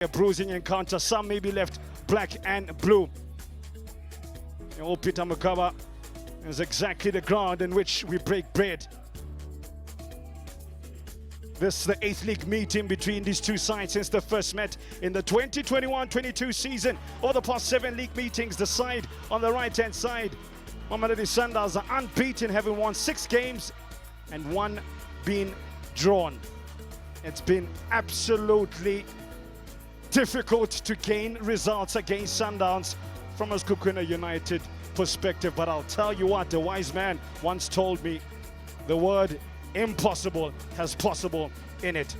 A bruising encounter, some may be left black and blue. Old Peter Mugaba is exactly the ground in which we break bread. This is the 8th league meeting between these two sides since they first met in the 2021-22 season. Over the past 7 league meetings, the side on the right-hand side, Mamelodi Sundowns, are unbeaten, having won 6 games and 1 being drawn. It's been absolutely difficult to gain results against Sundowns from a Sekhukhune United perspective, but I'll tell you what, the wise man once told me, the word impossible has possible in it.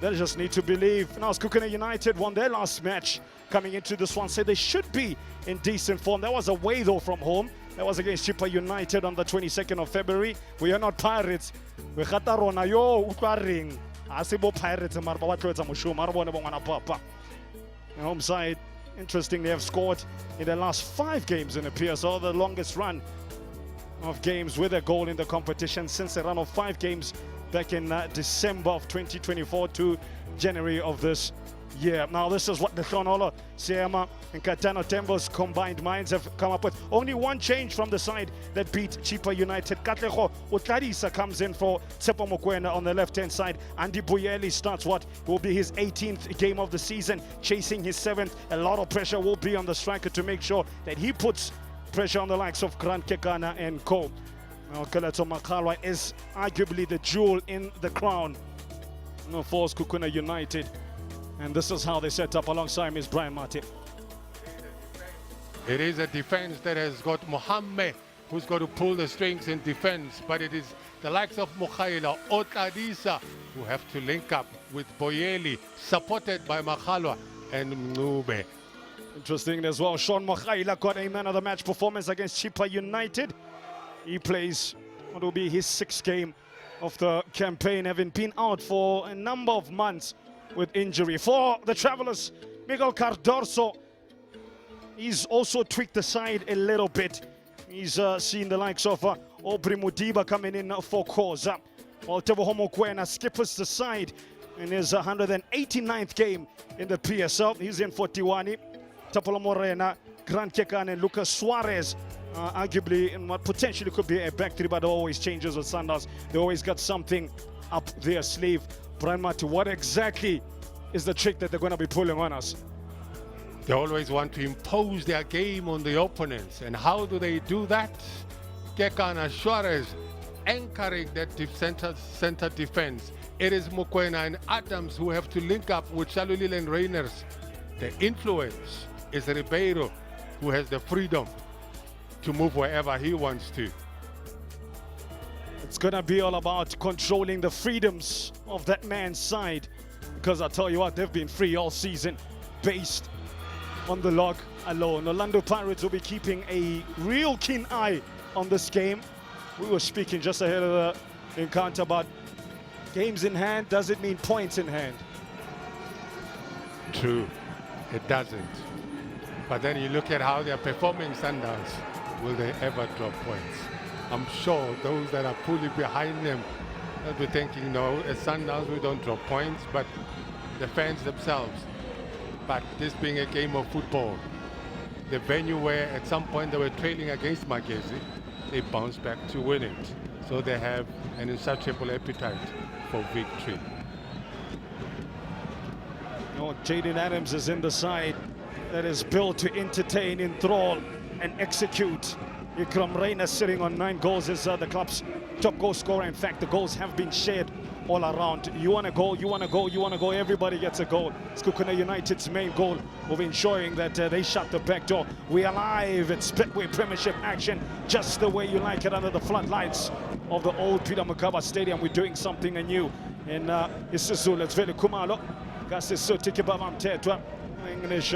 They just need to believe. Now Sekhukhune United won their last match coming into this one, so they should be in decent form. That was away though from home. That was against Chippa United on the 22nd of February. We are not Pirates. We Khatarona yo utwaring. Asibo Pirates mar ba batlo etsa moshomo a re bone bongwana papa. The home side, interestingly, have scored in their last 5 games in the PSL, the longest run of games with a goal in the competition since a run of 5 games back in December of 2024 to January of this year. Now this is what the Hlonolo, Siema and Katano Tembo's combined minds have come up with. Only one change from the side that beat Chippa United. Katlego Utladisa comes in for Tsepo Mokoena on the left-hand side. Andy Buyeli starts what will be his 18th game of the season, chasing his 7th. A lot of pressure will be on the striker to make sure that he puts pressure on the likes of Grant Kekana and Co. Now Keleto Makalwa is arguably the jewel in the crown for Sekhukhune United. And this is how they set up alongside Ms. Brian Martin. It is a defense that has got Mohammed, who's got to pull the strings in defense, but it is the likes of Mukhaila, Otladisa, who have to link up with Boyeli, supported by Makhalwa and Mnube. Interesting as well, Sean Mukhaila got a man of the match performance against Chippa United. He plays what will be his 6th game of the campaign, having been out for a number of months with injury. For the Travelers, Miguel Cardoso, he's also tweaked the side a little bit. He's seen the likes of Aubrey Mudiba coming in for Koza, while Teboho Mokoena skippers the side in his 189th game in the PSL. He's in for Tiwani, Tapolo Morena, Grant Kekan and Lucas Suarez, arguably in what potentially could be a back three, but always changes with Sundowns. They always got something up their sleeve. Brian Martin, what exactly is the trick that they're going to be pulling on us? They always want to impose their game on the opponents. And how do they do that? Kekana Suarez anchoring that center defense. It is Mokoena and Adams who have to link up with Shalulile and Reiners. The influence is Ribeiro, who has the freedom to move wherever he wants to. It's going to be all about controlling the freedoms of that man's side, because I tell you what, they've been free all season based on the log alone. Orlando Pirates will be keeping a real keen eye on this game. We were speaking just ahead of the encounter about games in hand. Does it mean points in hand? True, it doesn't. But then you look at how they're performing Sundowns. Will they ever drop points? I'm sure those that are fully behind them will be thinking, no, as Sundowns we don't drop points, but the fans themselves. But this being a game of football, the venue where at some point they were trailing against Magezi, they bounced back to win it. So they have an insatiable appetite for victory. You know, Jaden Adams is in the side that is built to entertain, enthrall, and execute. Ikram Reina sitting on 9 goals is the club's top goal scorer. In fact, the goals have been shared all around. You want to go, you want to go, you want to go, everybody gets a goal. Sekhukhune United's main goal of ensuring that they shut the back door. We are live, it's Betway Premiership action, just the way you like it under the floodlights of the old Peter Mugaba Stadium. We're doing something anew in Isizulu. It's Vele Kumalo. Gasisu Tikibabam Tetwa. English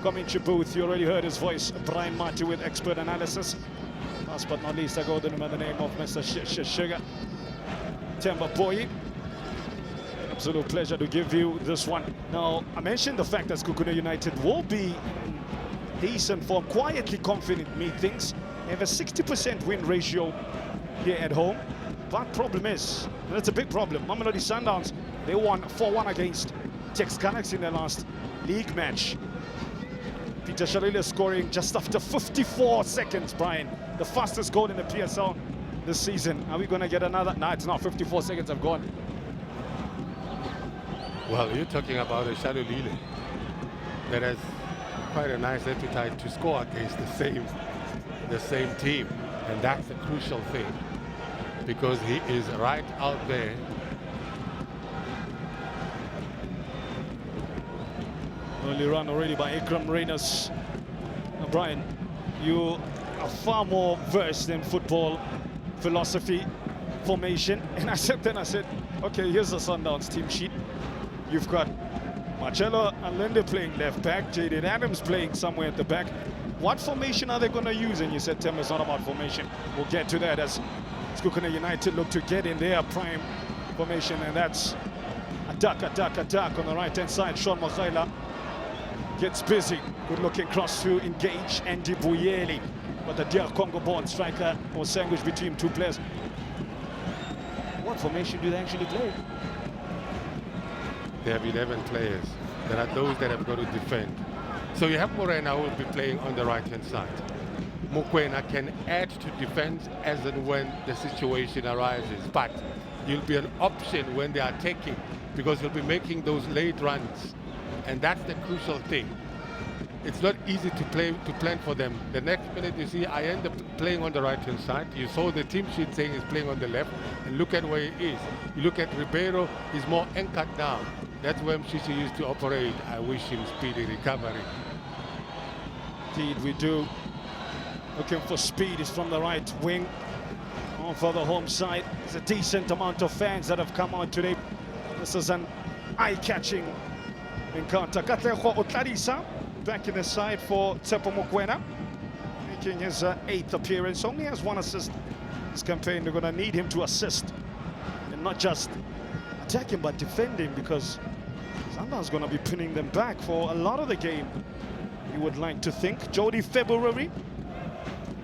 commentary booth. You already heard his voice, Brian Martin, with expert analysis. Last but not least, I go to him by the name of Mr. Sugar Temba Boyi. Absolute pleasure to give you this one. Now, I mentioned the fact that Sekhukhune United will be decent form, quietly confident meetings. They have a 60% win ratio here at home. But problem is, and it's a big problem, Mamelodi Sundowns, they won 4-1 against Tex Galaxy in their last league match. Peter Shalila scoring just after 54 seconds, Brian. The fastest goal in the PSL this season. Are we going to get another? No, it's not. 54 seconds have gone. Well, you're talking about a Shalulile that has quite a nice appetite to score against the same team. And that's the crucial thing, because he is right out there. Early run already by Ikram Reynolds. Now, Brian, you are far more versed in football philosophy, formation. And I said, okay, here's the Sundowns team sheet. You've got Marcelo Allende playing left back, Jaden Adams playing somewhere at the back. What formation are they going to use? And you said, Tim, it's not about formation. We'll get to that as Sekhukhune United look to get in their prime formation, and that's attack on the right-hand side. Sean Makhaila gets busy. Good-looking cross to engage Andy Buyeli, but the dear Congo-born striker was sandwiched between two players. What formation do they actually play? They have 11 players. There are those that have got to defend. So you have Morena who will be playing on the right-hand side. Mokoena can add to defense as and when the situation arises, but he'll be an option when they are attacking, because he'll be making those late runs, and that's the crucial thing. It's not easy to plan for them. The next minute you see I end up playing on the right-hand side. You saw the team sheet saying he's playing on the left, and look at where he is. You look at Ribeiro, he's more anchored down. That's where Mshishi used to operate. I wish him speedy recovery. Indeed, we do. Looking for speed is from the right wing. On for the home side. There's a decent amount of fans that have come out today. This is an eye-catching encounter. Katlego Otlarisa back in the side for Tsepo Mokoena, making his 8th appearance. Only has 1 assist this campaign. They're going to need him to assist, and not just attacking but defending, because Zanda's going to be pinning them back for a lot of the game, you would like to think. Jody February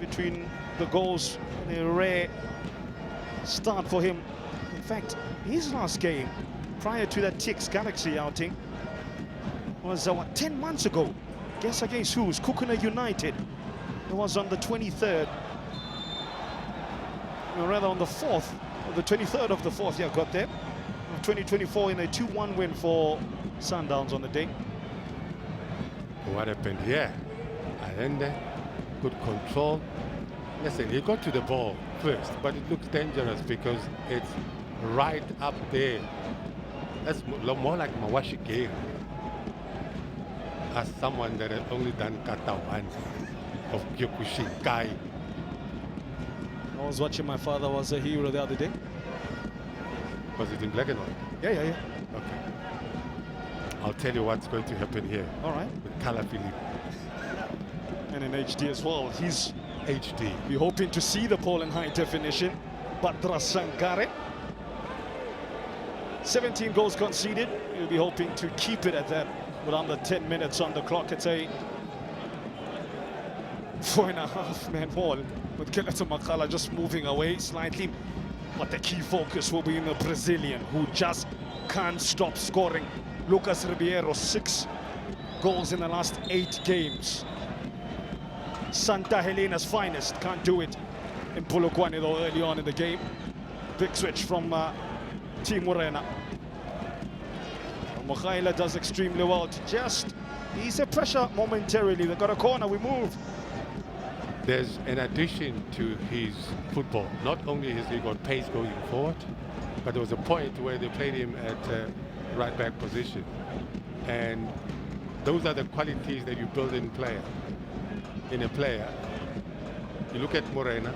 between the goals, a rare start for him. In fact, his last game prior to that Tex Galaxy outing was 10 months ago. Guess against who? Sekhukhune United. It was on the 23rd, or rather on the 4th, or the 23rd of the 4th, yeah, got there, of 2024, in a 2-1 win for Sundowns on the day. What happened here? Allende, good control. Listen, he got to the ball first, but it looks dangerous because it's right up there. That's more like Mawashi game. As someone that has only done kata one of Kyokushinkai. I was watching My Father Was a Hero the other day. Was it in black and white? Yeah. Okay. I'll tell you what's going to happen here. All right. With Kala Philip. And in HD as well. He's HD. We're hoping to see the poll in high definition. Batra Sangare. 17 goals conceded. We'll be hoping to keep it at that with under 10 minutes on the clock. It's a 4.5-man wall with Keleto Makala just moving away slightly. But the key focus will be in the Brazilian, who just can't stop scoring. Lucas Ribeiro, 6 goals in the last 8 games. Santa Helena's finest, can't do it in Polokwane though early on in the game. Big switch from Team Morena. Makhaila does extremely well to just ease the pressure momentarily. They've got a corner, we move. There's an addition to his football. Not only has he got pace going forward, but there was a point where they played him at right back position. And those are the qualities that you build in a player. You look at Morena,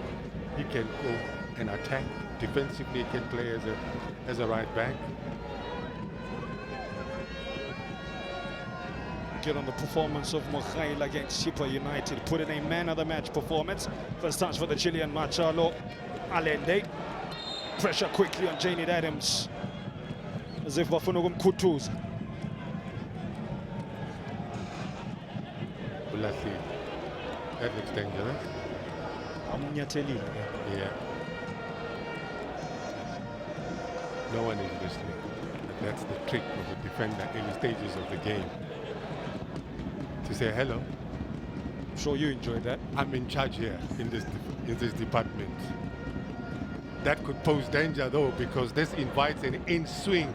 he can go and attack. Defensively, he can play as a right back. Get on the performance of Makhaila against Chippa United. Put in a man of the match performance. First touch for the Chilean, Marcelo Allende. Pressure quickly on Jaden Adams, as if Bafunogum Kutus. That looks dangerous. Yeah. Yeah. No one is listening. That's the trick of the defender in the stages of the game. To say hello. I'm sure you enjoyed that. I'm in charge here in this department. That could pose danger though, because this invites an in-swing.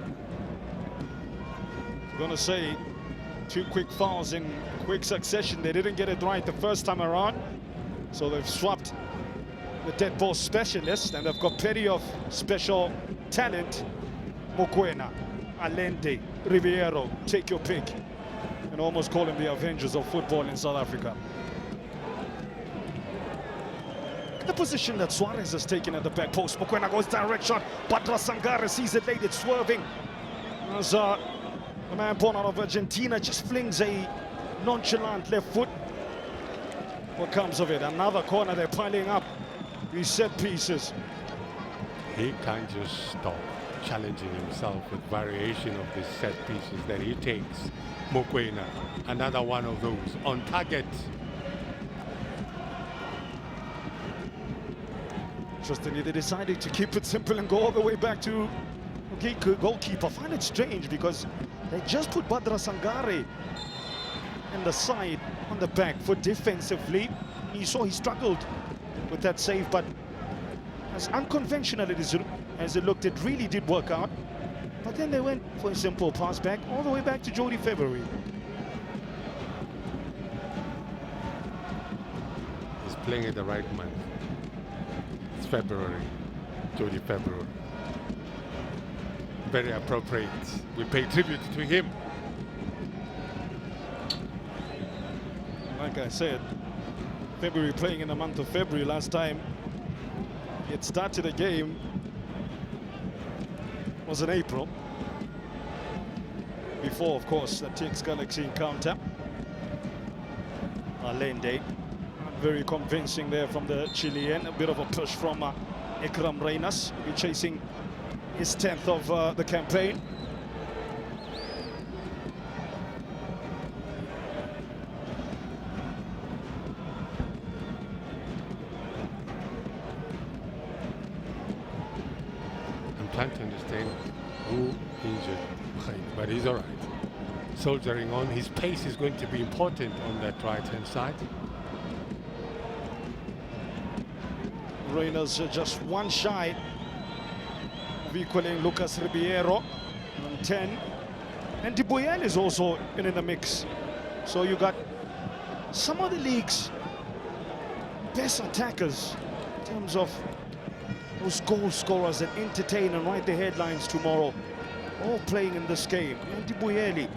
I'm gonna say 2 quick fouls in quick succession. They didn't get it right the first time around, so they've swapped the dead ball specialist, and they've got plenty of special talent. Mokoena, Allende, Riviero, take your pick. And almost call them the Avengers of football in South Africa. The position that Suarez has taken at the back post. Mokoena goes direct shot. Badra Sangare sees it late, it's swerving. As the man born out of Argentina just flings a nonchalant left foot. What comes of it? Another corner, they're piling up these set pieces. He can't just stop challenging himself with variation of the set pieces that he takes. Mokoena, another one of those on target. Interestingly, they decided to keep it simple and go all the way back to goalkeeper. I find it strange because they just put Badra Sangare in the side on the back foot defensively. You saw he struggled with that save, but as unconventional as it looked, it really did work out. But then they went for a simple pass back, all the way back to Jody February. He's playing at the right month. It's February, Jody February. Very appropriate. We pay tribute to him. Like I said, February, playing in the month of February. Last time he had started a game was in April. Before, of course, the TX Galaxy encounter. Allende, not very convincing there from the Chilean. A bit of a push from Ikram Reynas. He'll be chasing his 10th of the campaign. I'm trying to understand who injured Khaib, but he's all right. Soldiering on, his pace is going to be important on that right-hand side. Reyna's just one shy of equaling Lucas Ribeiro on 10. And Diboyel is also in the mix. So you got some of the league's best attackers in terms of those goal scorers that entertain and write the headlines tomorrow, all playing in this game. And Diboyeli,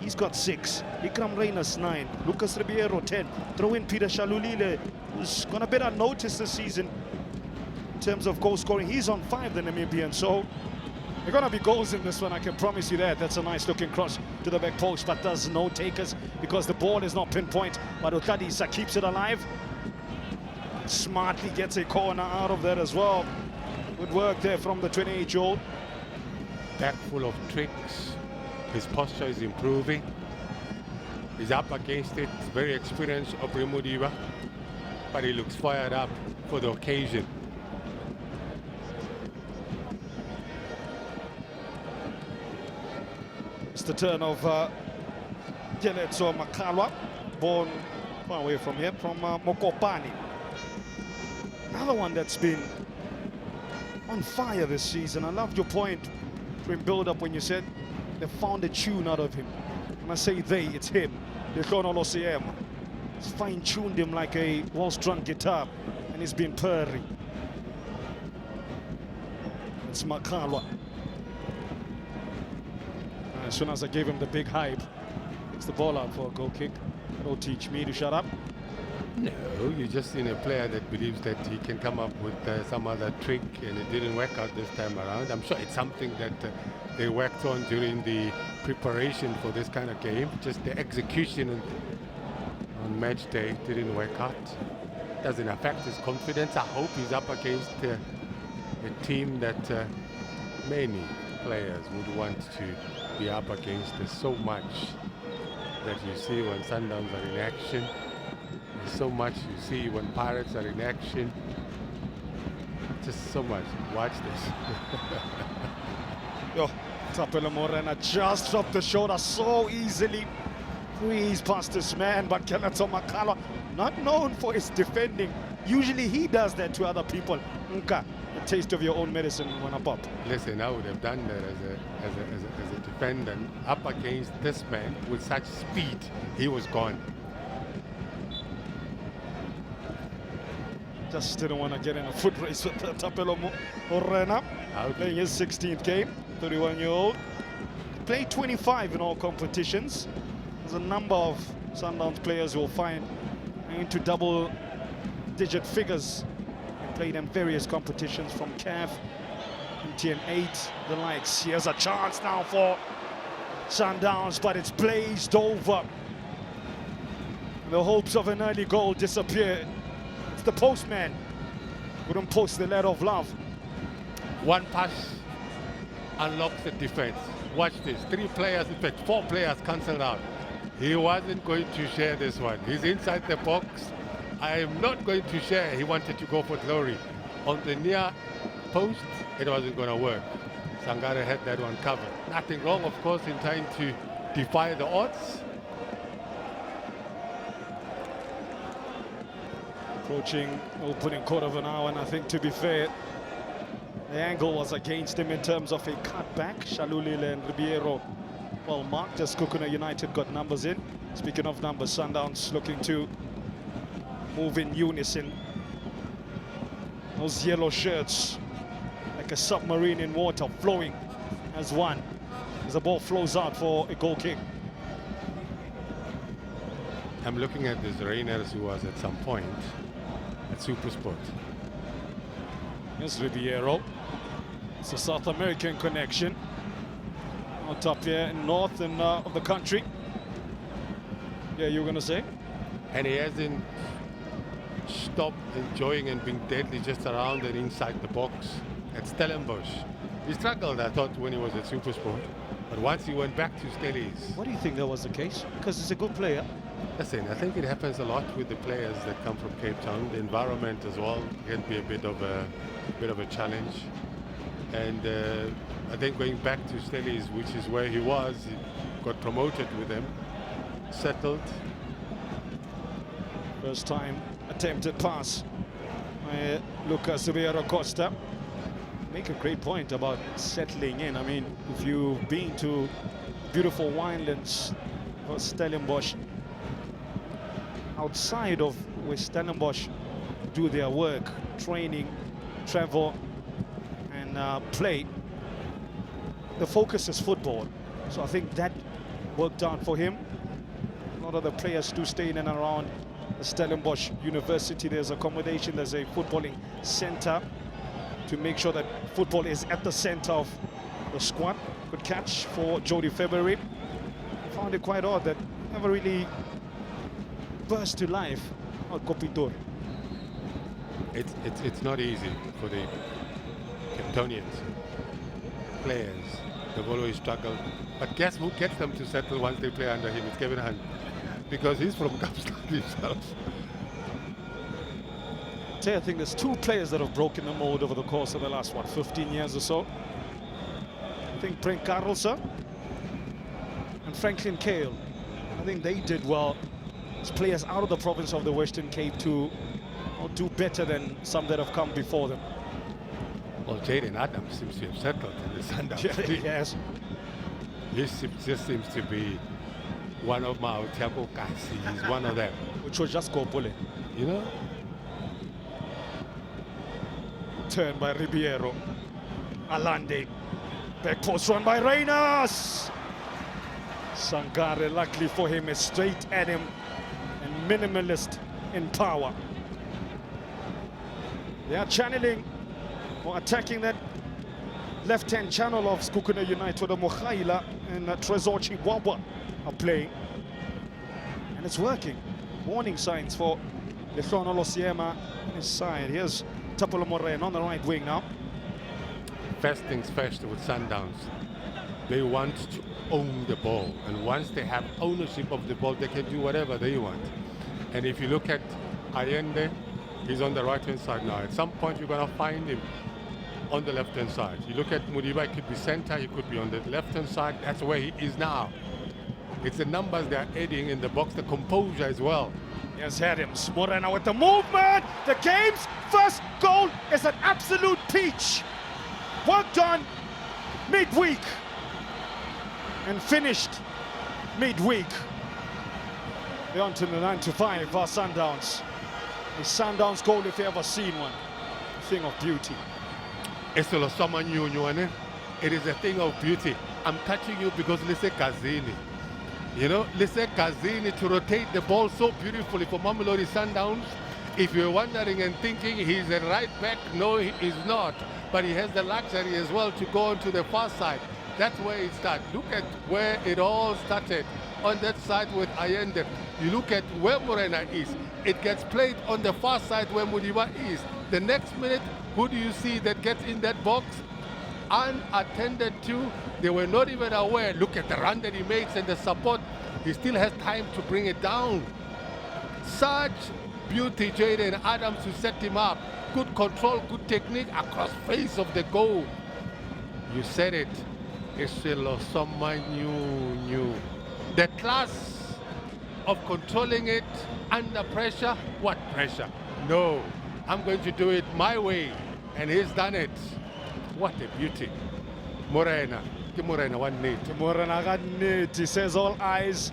he's got 6. Ikram Reynas 9. Lucas Ribeiro 10. Throw in Peter Shalulile, who's gonna be unnoticed this season in terms of goal scoring. He's on 5, the Namibian. So there are gonna be goals in this one, I can promise you that. That's a nice looking cross to the back post, but there's no takers because the ball is not pinpoint. But Utadisa keeps it alive. Smartly gets a corner out of that as well. Good work there from the 28-year-old. Back full of tricks. His posture is improving. He's up against it. Very experienced Aubrey Mudiba, but he looks fired up for the occasion. It's the turn of Jeletso Makalwa, born far away from here, from Mokopane. Another one that's been on fire this season. I loved your point during build-up when you said they found a tune out of him. When I say they, it's him. He's fine-tuned him like a well-strung guitar, and he's been purring. It's Makalwa. As soon as I gave him the big hype, it's the ball out for a goal kick. Don't teach me to shut up. No, you're just in a player that believes that he can come up with some other trick, and it didn't work out this time around. I'm sure it's something that they worked on during the preparation for this kind of game. Just the execution on match day didn't work out. Doesn't affect his confidence. I hope he's up against a team that many players would want to be up against. There's so much that you see when Sundowns are in action. There's so much you see when Pirates are in action. Just so much. Watch this. Yo, Tapelo Morena just dropped the shoulder so easily. Squeezed past this man, but Keleto Makala, not known for his defending. Usually he does that to other people. Nka, a taste of your own medicine when I pop. Listen, I would have done that as a defender. Up against this man with such speed, he was gone. Just didn't want to get in a foot race with Tapelo Morena. Playing his 16th game, 31-year-old. Played 25 in all competitions. There's a number of Sundowns players who will find into double-digit figures. Played in various competitions from CAF, MTN8, the likes. Here's a chance now for Sundowns, but it's blazed over. The hopes of an early goal disappear. It's the postman. Wouldn't post the letter of love. One pass unlocks the defense. Watch this. 3 players, in fact 4 players cancelled out. He wasn't going to share this one. He's inside the box. I am not going to share. He wanted to go for glory. On the near post, it wasn't going to work. Sangare had that one covered. Nothing wrong, of course, in trying to defy the odds. Approaching opening quarter of an hour, and I think, to be fair, the angle was against him in terms of a cutback. Shalulile and Ribeiro well marked as Sekhukhune United got numbers in. Speaking of numbers, Sundowns looking to move in unison. Those yellow shirts, like a submarine in water, flowing as one, as the ball flows out for a goal kick. I'm looking at this Reiners, who was at some point at Supersport. Here's Ribeiro. It's a South American connection. On top here in north and of the country. Yeah, you were going to say? And he hasn't stopped enjoying and being deadly just around and inside the box at Stellenbosch. He struggled, I thought, when he was at Supersport. But once he went back to Stellies. Why do you think that was the case? Because he's a good player. Listen, I think it happens a lot with the players that come from Cape Town. The environment as well can be a bit of a challenge. And I think going back to Stellies, which is where he was, he got promoted with them, settled. First time attempted pass by Lucas Ribeiro Costa. Make a great point about settling in. I mean, if you've been to beautiful winelands or Stellenbosch, outside of where Stellenbosch do their work, training, travel, and play, the focus is football. So I think that worked out for him. A lot of the players do stay in and around the Stellenbosch University. There's accommodation, there's a footballing center to make sure that football is at the center of the squad. Good catch for Jody February. I found it quite odd that never really burst to life on Kopitor. It's not easy for the Capetonians players. They've always struggled. But guess who gets them to settle once they play under him? It's Kevin Hunt. Because he's from Kapstad himself. I think there's 2 players that have broken the mold over the course of the last, 15 years or so. I think Brent Carlson and Franklin Kale. I think they did well as players out of the province of the Western Cape to do better than some that have come before them. Well, Jaden Adams seems to have settled in the Sundowns team. Yes. He just seems to be one of my Tiago Kasi. He's one of them. Which was just Kopole. You know? Turn by Ribeiro. Alande. Back post run by Reiners. Sangare, luckily for him, is straight at him and minimalist in power. They are channeling or attacking that left-hand channel of Sekhukhune United. The Mokhaila and Trezor Chihuahua are playing. And it's working. Warning signs for Lekhono Losiema on his side. Here's Tapelo Morena on the right wing now. First things first with Sundowns. They want to own the ball. And once they have ownership of the ball, they can do whatever they want. And if you look at Allende, he's on the right-hand side now. At some point, you're going to find him on the left-hand side. You look at Mudiba, he could be center, he could be on the left-hand side. That's where he is now. It's the numbers they're adding in the box, the composure as well. Here's Adams. Morena with the movement. The game's first goal is an absolute peach. Work done midweek and finished midweek. We're on to the 9-5 for Sundowns. A Sundowns goal if you ever seen one. A thing of beauty. It is a thing of beauty. I'm touching you because Lise Kazini. You know, Lise Kazini to rotate the ball so beautifully for Mamelodi Sundowns. If you're wondering and thinking he's a right back, no, he is not. But he has the luxury as well to go onto the far side. That's where it starts. Look at where it all started on that side with Allende. You look at where Morena is. It gets played on the far side where Mudiba is. The next minute, who do you see that gets in that box? Unattended to. They were not even aware. Look at the run that he makes and the support. He still has time to bring it down. Such beauty, Jaden Adams, to set him up. Good control, good technique across face of the goal. You said it. New. The class of controlling it under pressure. What pressure? No, I'm going to do it my way. And he's done it. What a beauty. Morena. Morena, one need. Morena got net. He says all eyes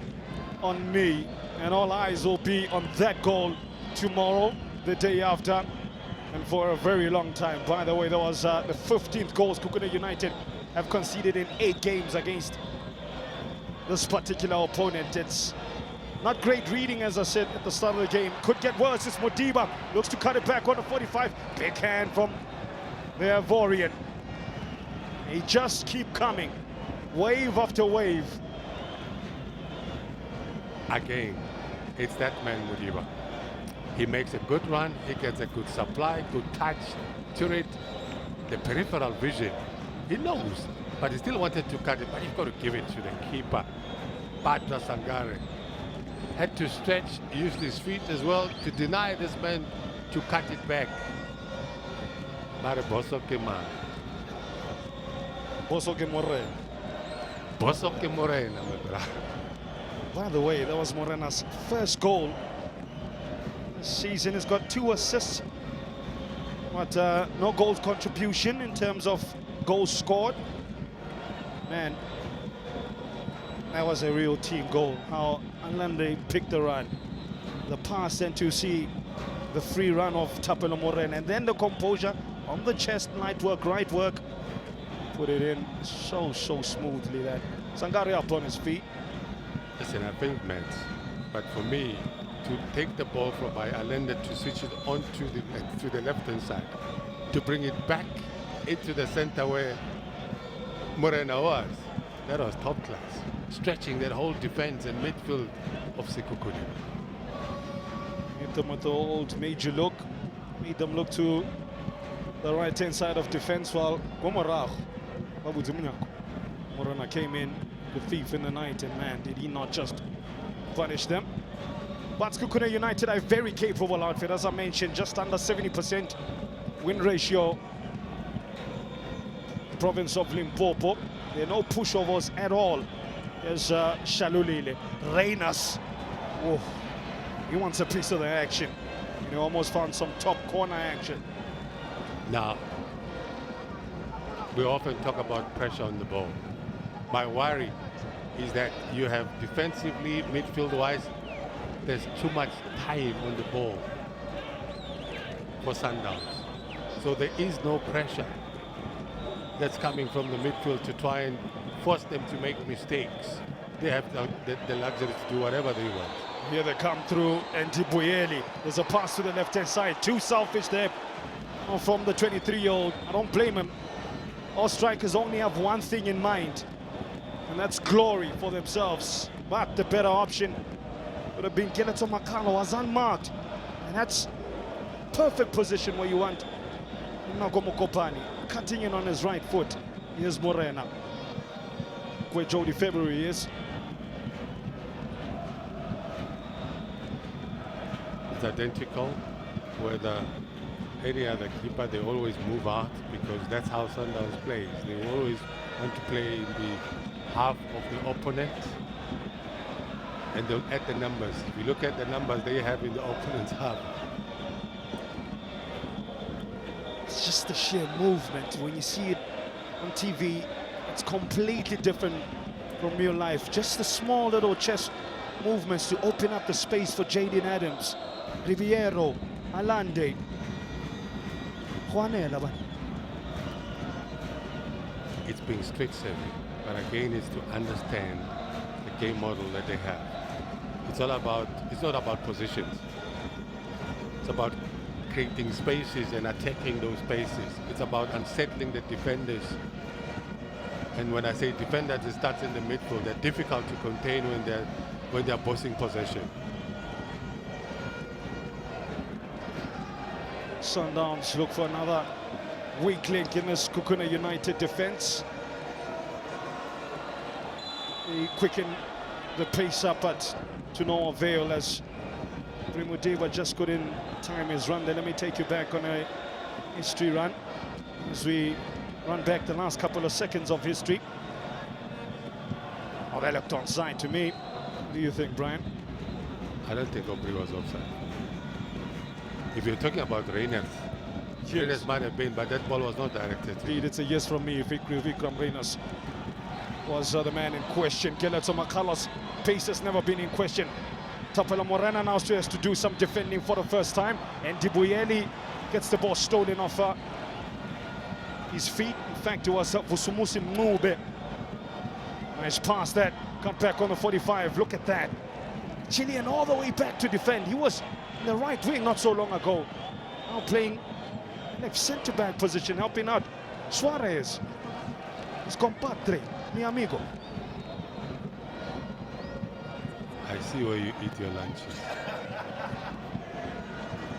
on me and all eyes will be on that goal tomorrow, the day after, and for a very long time. By the way, that was the 15th goals Sekhukhune United have conceded in 8 games against this particular opponent. It's not great reading, as I said at the start of the game. Could get worse. It's Modiba. Looks to cut it back on the 45. Big hand from the Ivorian. They just keep coming. Wave after wave. Again, it's that man Modiba. He makes a good run. He gets a good supply, good touch to it. The peripheral vision. He knows, but he still wanted to cut it. But you've got to give it to the keeper. Patra Sangare had to stretch, use his feet as well to deny this man to cut it back. Mare Bosoke man. Bosoke Morena. Bosoke Morena, my brother. By the way, that was Morena's first goal this season. He's got 2 assists, but no goals contribution in terms of goals scored. Man, that was a real team goal. How Allende picked the run, the pass, and to see the free run of Tapelo Morena, and then the composure on the chest, light work, right work, put it in so smoothly that Sangare up on his feet. Listen, I think, man, but for me, to take the ball from by Allende to switch it onto the left-hand side, to bring it back into the center where Morena was, that was top class. Stretching that whole defense and midfield of Sekhukhune. Hit them with the old major look, made them look to the right-hand side of defense, while Morena came in, the thief in the night, and man, did he not just punish them. But Sekhukhune United are a very capable outfit, as I mentioned, just under 70% win ratio. The province of Limpopo, there are no pushovers at all. There's Shalulile, Reynas. Oh, he wants a piece of the action. He almost found some top corner action. Now, we often talk about pressure on the ball. My worry is that you have defensively, midfield-wise, there's too much time on the ball for Sundowns. So there is no pressure that's coming from the midfield to try and force them to make mistakes. They have the luxury to do whatever they want. Here they come through, and Buyeli. There's a pass to the left-hand side. Too selfish there from the 23-year-old. I don't blame him. All strikers only have one thing in mind, and that's glory for themselves. But the better option would have been Geleto Makalo, was unmarked. And that's perfect position where you want Nagomo Kopani cutting in on his right foot. Here's Morena, where Jody February is. It's identical, whether any other keeper, they always move out because that's how Sundowns plays. They always want to play in the half of the opponent, and they'll add the numbers. If you look at the numbers they have in the opponent's half, it's just the sheer movement. When you see it on TV, it's completely different from real life. Just the small little chest movements to open up the space for Jaden Adams, Riviero, Alande, Juanela. it's being street savvy, but again, it's to understand the game model that they have. It's not about positions. It's about creating spaces and attacking those spaces. It's about unsettling the defenders. And when I say defenders, it starts in the midfield. They're difficult to contain when they're bossing possession. Sundowns look for another weak link in this Sekhukhune United defense. They quicken the pace up, but to no avail as Primudeva just couldn't time his run there. Let me take you back on a history run as we run back the last couple of seconds of history. Oh, that looked onside to me. What do you think, Brian? I don't think Aubrey was offside. If you're talking about Reyners, Reyners might have been, but that ball was not directed. Indeed, it's a yes from me. Vikram Reyners was the man in question. Gelato Makala's pace has never been in question. Tapela Morena now still has to do some defending for the first time, and Dibuyeli gets the ball stolen off his feet. In fact, it was Vusumusi Mube. Nice pass that, got back on the 45. Look at that. Chilean all the way back to defend. He was in the right wing not so long ago. Now playing left centre-back position, helping out Suarez, his compadre, mi amigo. I see where you eat your lunches.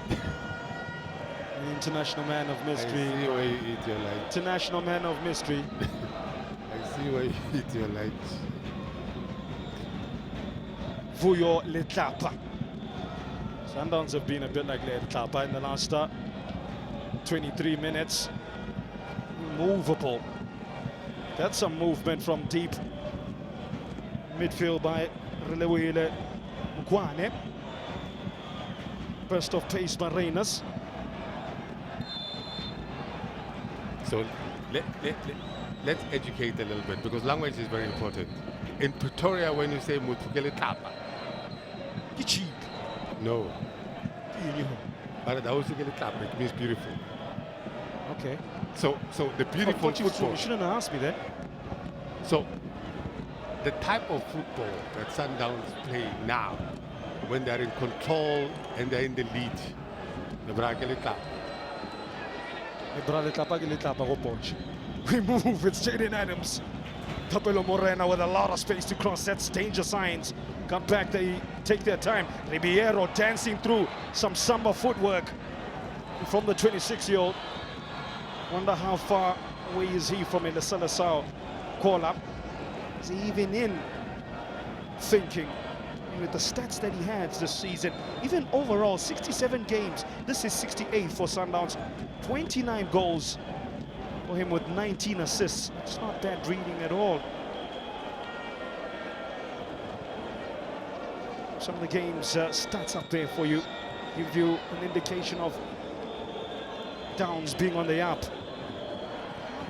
The international man of mystery. I see where you eat your lunch. International man of mystery. I see where you eat your lunch. Vuyo Letlapa. Sundowns have been a bit like Letlapa in the last 23 minutes. Immovable. That's some movement from deep midfield by Relewile Mukwane. Burst of pace by Reyners. So let's educate a little bit, because language is very important. In Pretoria, when you say Mutukele Tapa, Cheap. no. But it means beautiful. Okay. So the beautiful football. You shouldn't have asked me that. So the type of football that Sundowns play now, when they're in control and they're in the lead, the Brakele Tapa. We move, it's Jaden Adams. Tapelo Morena with a lot of space to cross. That's danger signs. Got back, they take their time. Ribeiro dancing through some samba footwork from the 26-year-old. Wonder how far away is he from a Salazar call-up. Is he even in thinking? With the stats that he has this season, even overall 67 games, this is 68 for Sundowns, 29 goals for him with 19 assists. It's not bad reading at all. Some of the games stats up there for you, give you an indication of Downs being on the up.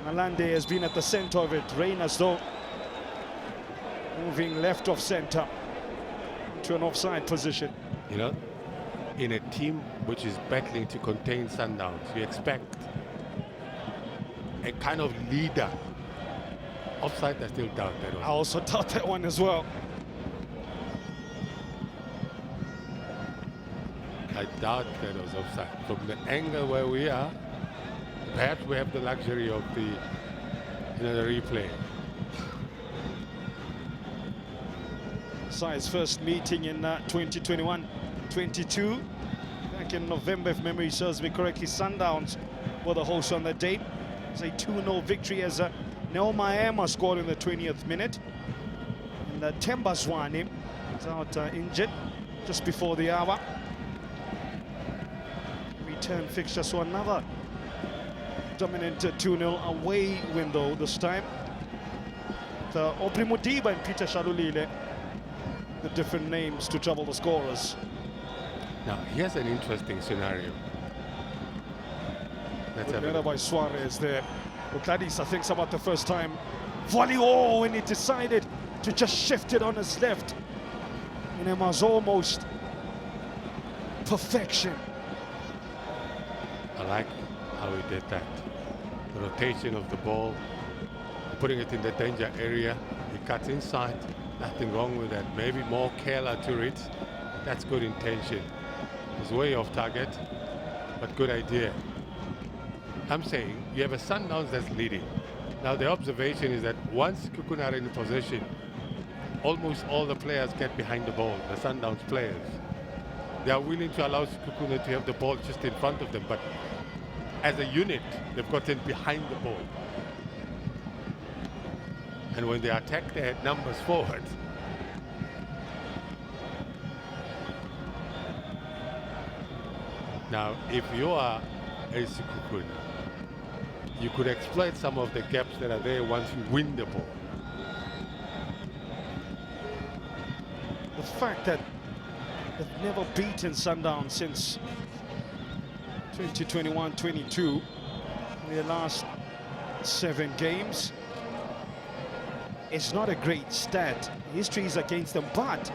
Alande has been at the center of it. Reyners though moving left of center to an offside position. You know, in a team which is battling to contain Sundowns, you expect a kind of leader. Offside, I still doubt that one. I also doubt that one as well. I doubt that was offside. From the angle where we are, perhaps we have the luxury of the replay. Side's first meeting in 2021-22. Back in November, if memory serves me correctly, Sundowns were the hosts on that date. It's a 2-0 victory as Neomaema scored in the 20th minute. And Temba Zwane is out injured just before the hour. We return fixture, so another dominant 2-0 away win though this time. The Aubrey Modiba and Peter Shalulile, the different names to trouble the scorers. Now, here's an interesting scenario. Let's have a Winner look. by Suarez there. Ukladisa thinks about the first time. Volley, oh, and he decided to just shift it on his left. And it was almost perfection. I like how he did that. The rotation of the ball, putting it in the danger area. He cuts inside. Nothing wrong with that. Maybe more Kela to it. That's good intention. It's way off target, but good idea. I'm saying you have a Sundowns that's leading. Now the observation is that once Sekhukhune are in possession, almost all the players get behind the ball, the Sundowns players. They are willing to allow Sekhukhune to have the ball just in front of them, but as a unit, they've gotten behind the ball. And when they attack, they had numbers forward. Now, if you are a Sekhukhune, you could exploit some of the gaps that are there once you win the ball. The fact that they've never beaten Sundowns since 2021-22 in their last 7 games. It's not a great stat. History is against them, but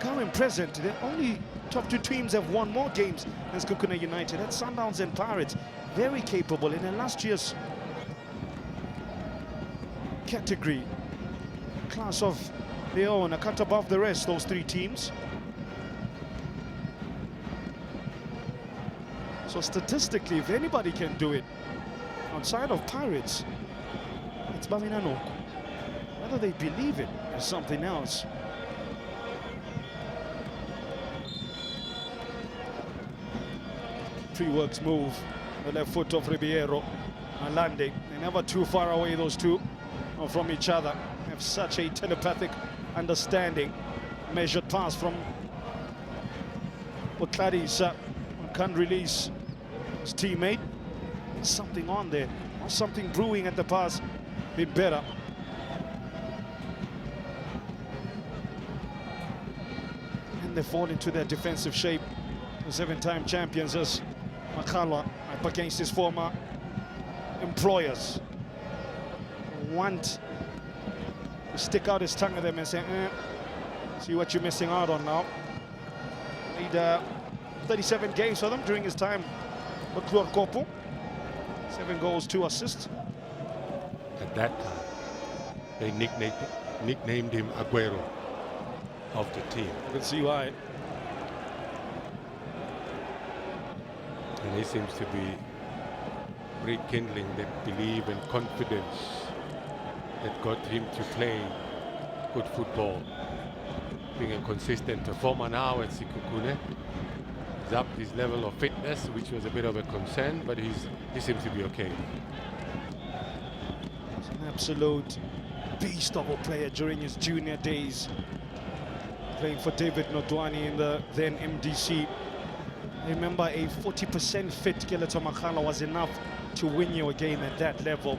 current present, the only top 2 teams have won more games than Sekhukhune United. That's Sundowns and Pirates. Very capable in the last year's category. Class of their own, a cut above the rest, those 3 teams. So statistically, if anybody can do it outside of Pirates, it's Baminano. Whether they believe it is something else. Pre-works move, the left foot of Ribeiro. Alande, they're never too far away, those two from each other. Have such a telepathic understanding. Measured pass from Ukladisa. Can't release his teammate. There's something on there, something brewing at the pass. Bit better. And they fall into their defensive shape. The 7-time champions as Makhalwa up against his former employers. Want to stick out his tongue at them and say, see what you're missing out on now. Need 37 games for them during his time with Kopo. 7 goals, 2 assists. At that time, they nicknamed him Aguero of the team. You can see why. And he seems to be rekindling that belief and confidence that got him to play good football. Being a consistent performer now at Sekhukhune. He's upped his level of fitness, which was a bit of a concern, but he seems to be okay. He's an absolute beast of a player during his junior days. Playing for David Nodwani in the then MDC. I remember a 40% fit Keleto Makhalwa was enough to win you a game at that level.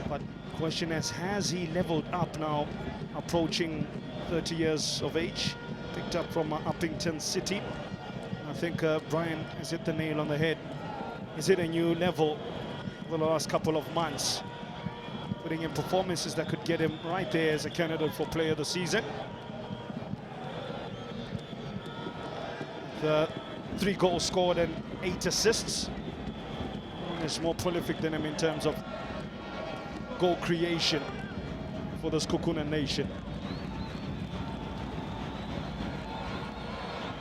But the question is, has he leveled up now, approaching 30 years of age? Picked up from Uppington City. I think Brian has hit the nail on the head. Is it a new level for the last couple of months? Putting in performances that could get him right there as a candidate for Player of the Season. The 3 goals scored and 8 assists. He's more prolific than him in terms of goal creation for the Sekhukhune nation.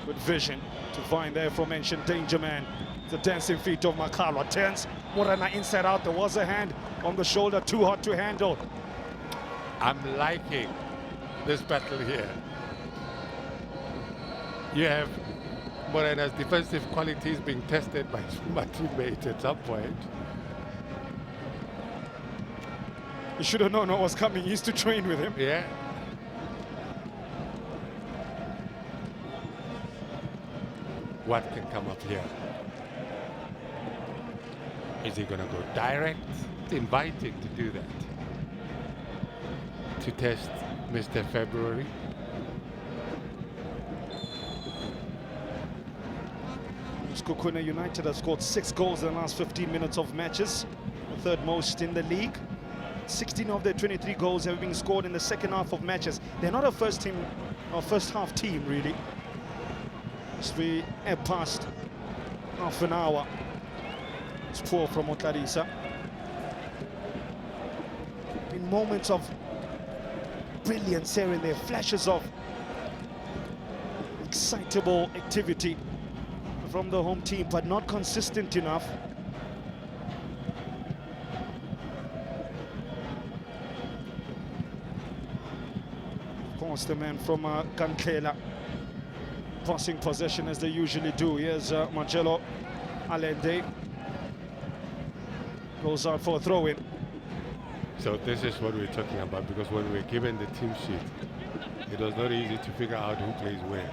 Good vision to find the aforementioned danger man. The dancing feet of Makhalwa. Turns Morana inside out. There was a hand on the shoulder, too hot to handle. I'm liking this battle here. You have Morana's defensive qualities being tested by my teammates at some point. He should have known what was coming. He used to train with him. Yeah. What can come up here? Is he going to go direct? It's inviting to do that. To test Mr. February. Sekhukhune United have scored 6 goals in the last 15 minutes of matches, the third most in the league. 16 of their 23 goals have been scored in the second half of matches. They're not a first half team really. As we have passed half an hour. It's poor from Otlarisa. In moments of brilliance here and there, flashes of excitable activity from the home team, but not consistent enough. Of course, the man from Kankela passing possession as they usually do. Here's Marcelo Allende. Goes out for a throw-in. So this is what we're talking about, because when we were given the team sheet, it was not easy to figure out who plays where.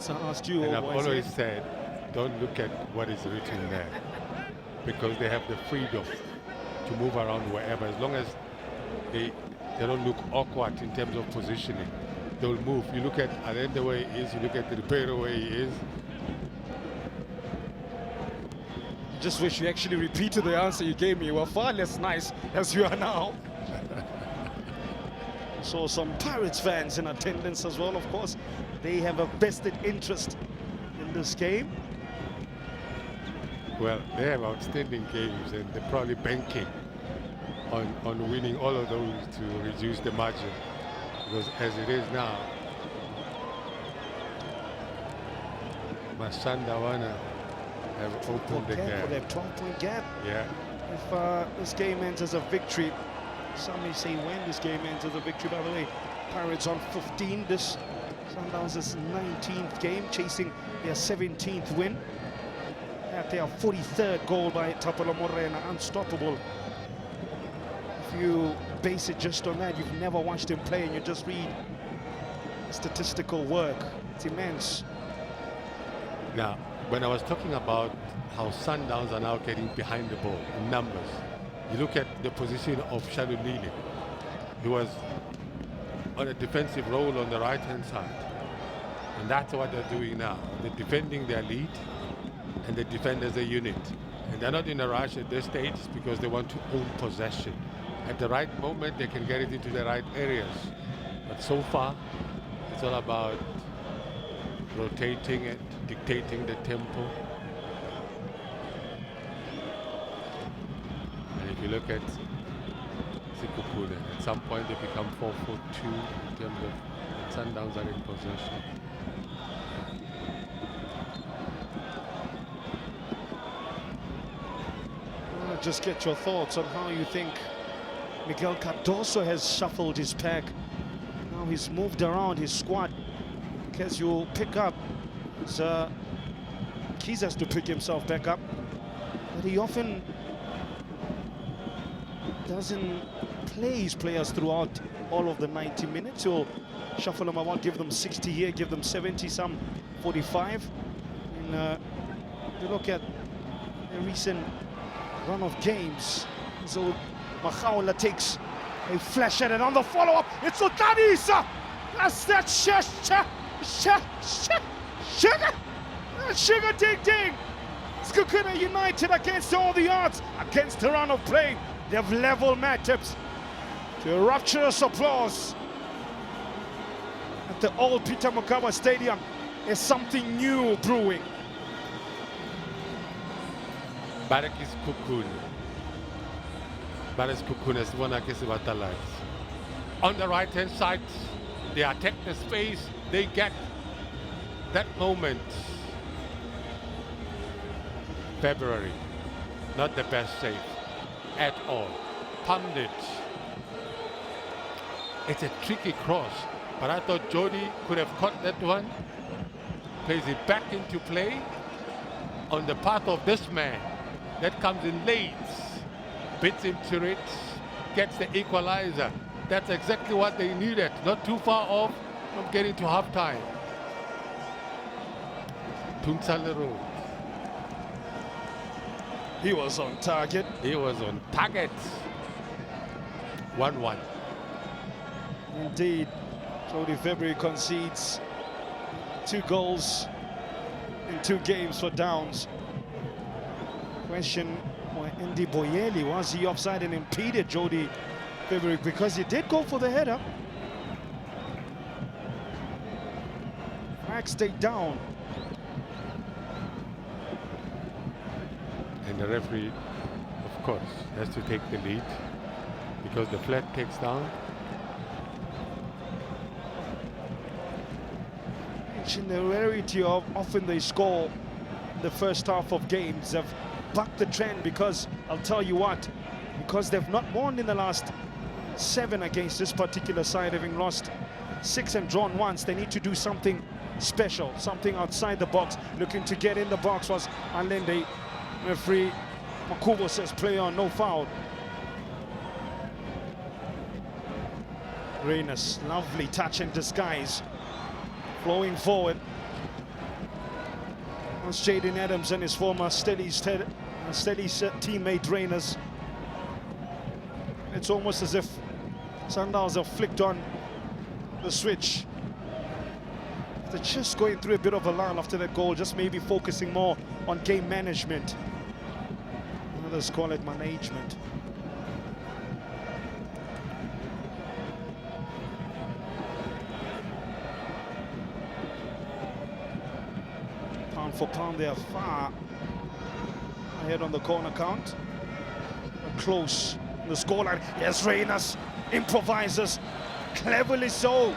So I asked you, and I've always said, don't look at what is written there, because they have the freedom to move around wherever, as long as they don't look awkward in terms of positioning. They'll move. You look at Allende the way he is, you look at the Ribeiro way he is. Just wish you actually repeated the answer you gave me. You were far less nice as you are now. Saw some Pirates fans in attendance as well, of course. They have a vested interest in this game. Well, they have outstanding games, and they're probably banking on winning all of those to reduce the margin. Because as it is now, Masandawana have opened the gap. For their 12-point gap. Yeah. If this game ends as a victory, some may say when this game ends as a victory. By the way, Pirates on 15. This Sundowns' 19th game, chasing their 17th win. At their 43rd goal by Tapelo Morena, unstoppable. If you base it just on that, you've never watched him play and you just read statistical work. It's immense. Now, when I was talking about how Sundowns are now getting behind the ball in numbers, you look at the position of Shalulile. He was on a defensive role on the right-hand side. And that's what they're doing now. They're defending their lead, and they defend as a unit. And they're not in a rush at this stage because they want to own possession. At the right moment, they can get it into the right areas. But so far, it's all about rotating it, dictating the tempo. And if you look at Sekhukhune, at some point they become 4-4-2 in terms of Sundowns are in possession. Just get your thoughts on how you think Miguel Cardoso has shuffled his pack. Now he's moved around his squad. Because you'll pick up, Keys has to pick himself back up. But he often doesn't play his players throughout all of the 90 minutes. He'll shuffle them around, give them 60 here, give them 70, some 45. And you look at the recent run of games. So Mahaula takes a flash at it on the follow-up. It's Otlarisa. That's that sugar ding ding. Sekhukhune United against all the odds, against the run of play. They've leveled matchups to rapturous applause at the old Peter Mokaba Stadium. There's something new brewing. Barakis Sekhukhune. Barakis Sekhukhune is one of the on the right hand side, they attack the space, they get that moment. February, not the best save at all. Pumped it. It's a tricky cross, but I thought Jody could have caught that one. Plays it back into play on the path of this man. That comes in late, bits into it, gets the equalizer. That's exactly what they needed. Not too far off from getting to half-time. Tunsalero. He was on target. He was on target. 1-1. Indeed, Jody February concedes 2 goals in 2 games for Downs. Question, why Andy Boyeli, was he offside and impeded Jody February? Because he did go for the header. Flag stayed down. And the referee, of course, has to take the lead because the flag takes down. In the rarity of often they score in the first half of games, have bucked the trend because I'll tell you what, because they've not won in the last 7 against this particular side, having lost 6 and drawn once. They need to do something special, something outside the box. Looking to get in the box was Alende. Referee Makubo says play on, no foul. Reynolds, lovely touch and disguise. Flowing forward. That's Jaden Adams and his former Steady's teammate Reynolds. It's almost as if Sundowns have flicked on the switch. They're just going through a bit of a lull after that goal, just maybe focusing more on game management. Others call it management. Pound for pound, they are far ahead on the corner count. But close the scoreline. Yes, Reynolds improvises, cleverly so.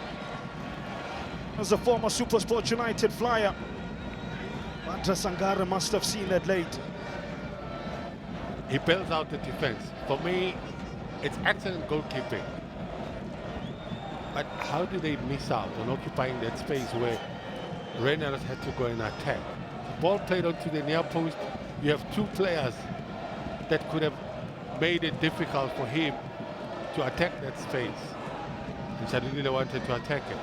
As a former SuperSport United flyer, Manta Sangare must have seen that late. He bails out the defense. For me, it's excellent goalkeeping. But how do they miss out on occupying that space where Reynolds had to go and attack? Ball played onto the near post. You have 2 players that could have made it difficult for him to attack that space. And suddenly they wanted to attack it.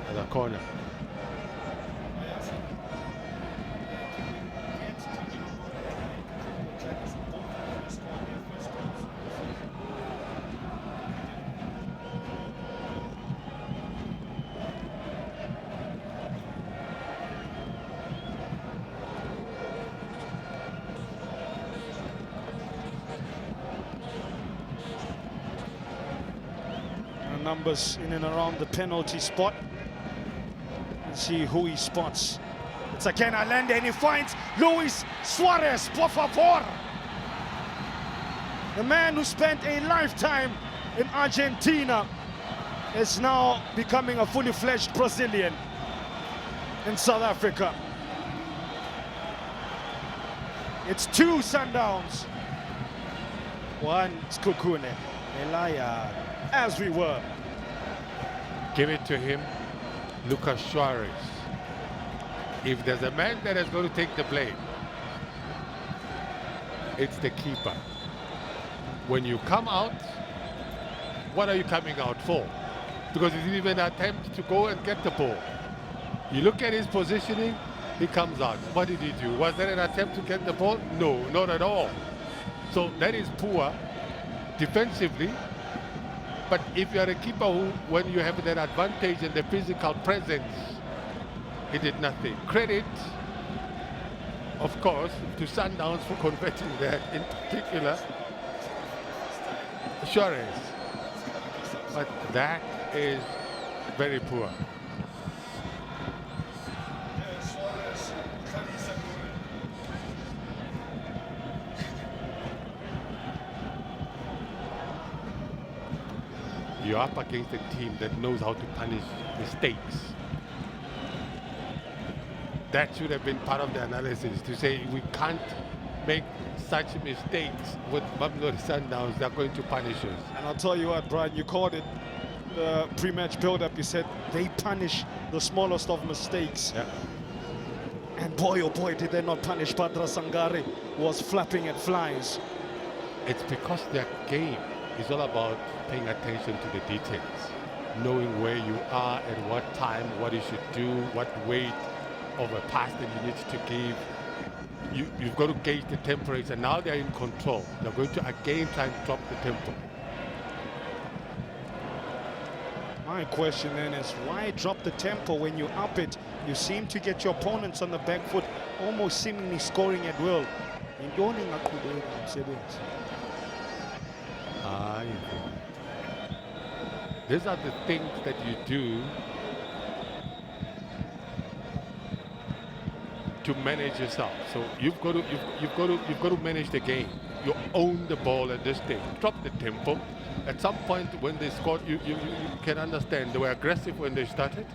At the corner. Numbers in and around the penalty spot. Let's see who he spots. It's again Allende, and he finds Luis Suarez, por favor. The man who spent a lifetime in Argentina is now becoming a fully fledged Brazilian in South Africa. It's 2 Sundowns. 1 Sekhukhune. Elia, as we were. Give it to him, Lucas Suarez. If there's a man that is going to take the blame, it's the keeper. When you come out, what are you coming out for? Because he didn't even attempt to go and get the ball. You look at his positioning, he comes out. What did he do? Was there an attempt to get the ball? No, not at all. So that is poor defensively. But if you are a keeper who, when you have that advantage and the physical presence, he did nothing. Credit, of course, to Sundowns for converting that, in particular, Suarez. But that is very poor. You're up against a team that knows how to punish mistakes. That should have been part of the analysis, to say we can't make such mistakes with Mamelodi Sundowns. They're going to punish us. And I'll tell you what, Brian, you called it the pre-match build-up. You said they punish the smallest of mistakes. Yeah. And boy, oh boy, did they not punish Padra Sangare, who was flapping at flies. It's because their game is all about paying attention to the details, knowing where you are at what time, what you should do, what weight of a pass that you need to give. you've got to gauge the temperature. Now they're in control. They're going to again try and drop the tempo. My question then is, why drop the tempo when you up it? You seem to get your opponents on the back foot, almost seemingly scoring at will. These are the things that you do to manage yourself. So you've got to manage the game. You own the ball at this stage. Drop the tempo. At some point when they scored, you can understand they were aggressive when they started.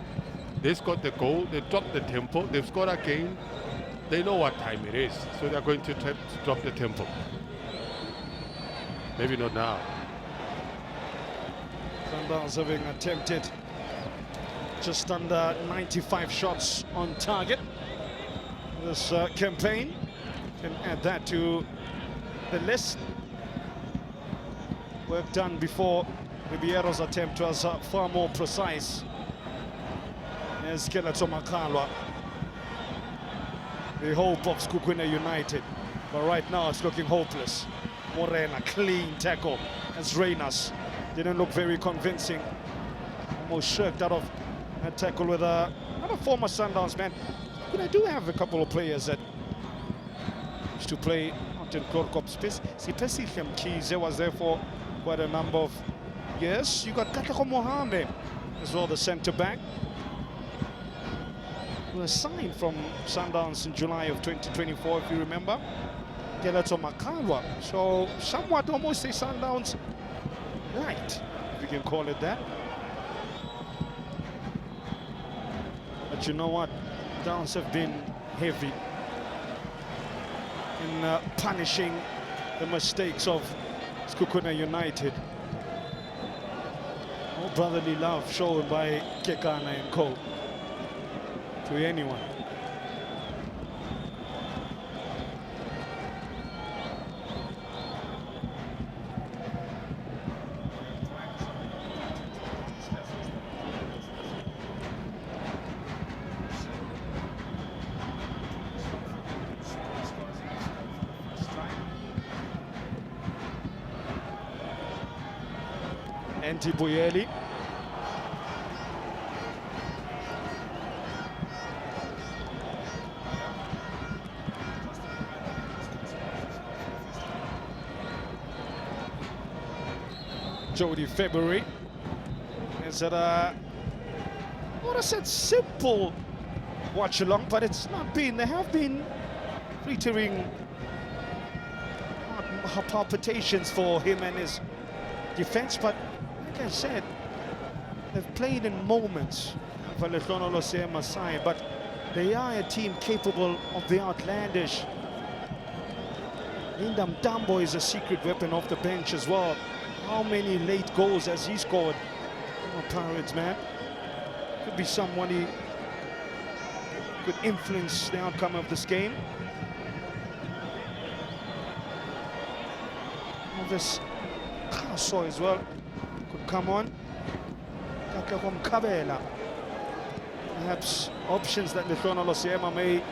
They scored the goal. They dropped the tempo. They've scored again. They know what time it is, so they're going to try to drop the tempo. Maybe not now. Sundowns having attempted just under 95 shots on target this campaign. Can add that to the list. Work done before Ribeiro's attempt was far more precise. There's Keleto Makalwa, the hope of Sekhukhune United, but right now it's looking hopeless. Morena, clean tackle as Reynas didn't look very convincing. Almost shirked out of that tackle with another former Sundowns man. But I do have a couple of players that used to play out in Korkop. Sipesi Kemkize was there for quite a number of years. You got Katlego Mohammed as well, the centre-back, who was signed from Sundowns in July of 2024, if you remember. Keleto Makalwa. So somewhat almost a Sundowns light, if you can call it that. But you know what? Downs have been heavy in punishing the mistakes of Sekhukhune United. No brotherly love shown by Kekana and Co. to anyone. Ntibuyeli. Jody February. Is it a, what I said, simple watch along, but it's not been. There have been fleeting palpitations for him and his defense, but like I said, they've played in moments, but they are a team capable of the outlandish. Lindam Dambo is a secret weapon off the bench as well. How many late goals has he scored? Oh, Pirates, man. Could be someone who could influence the outcome of this game. Oh, this Kaso as well could come on. Perhaps options that Letono Losiema may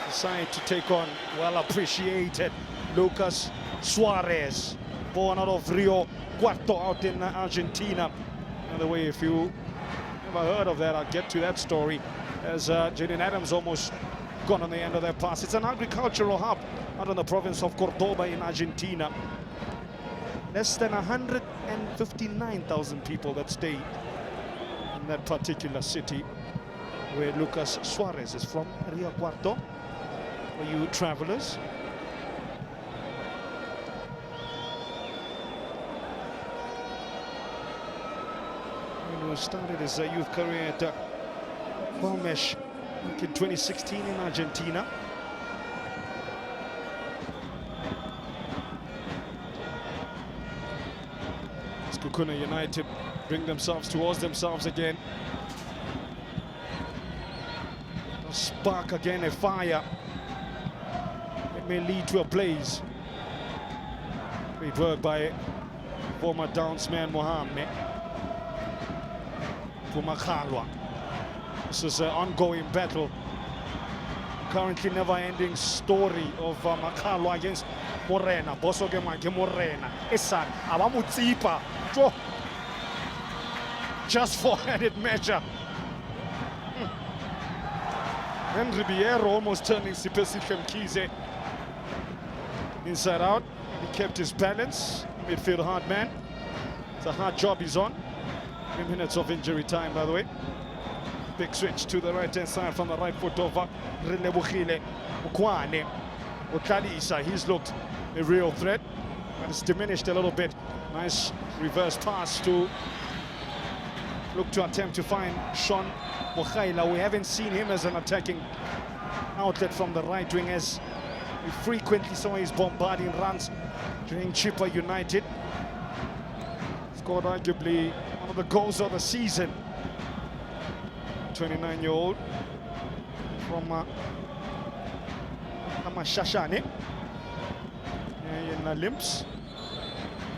decide to take on. Well appreciated Lucas Suarez, born out of Rio Cuarto out in Argentina. By the way, if you never heard of that, I'll get to that story, as Jaden Adams almost gone on the end of that pass. It's an agricultural hub out in the province of Cordoba in Argentina. Less than 159,000 people that stay in that particular city where Lucas Suarez is from, Rio Cuarto, for you travelers. He started his youth career at Quilmes in 2016 in Argentina. Sekhukhune United bring themselves towards themselves again. A spark again, a fire. It may lead to a blaze. Great work by former Downs man Mohammed. For Makalwa. This is an ongoing battle currently never-ending story of Makalo against Morena. Bosoge Mange Morena. Esan, Abamutsipa. Just for added measure. And Ribeiro almost turning Sipesihle Mkhize inside out. He kept his balance. Midfield hard man. It's a hard job he's on. 3 minutes of injury time, by the way. Big switch to the right-hand side from the right foot of Relebohile Mukwane. Uklalisa, he's looked a real threat, but it's diminished a little bit. Nice reverse pass to look to attempt to find Sean Mokhaila. We haven't seen him as an attacking outlet from the right wing, as we frequently saw his bombarding runs during Chippa United. Scored arguably one of the goals of the season. 29-year-old from Amashashane in Limps.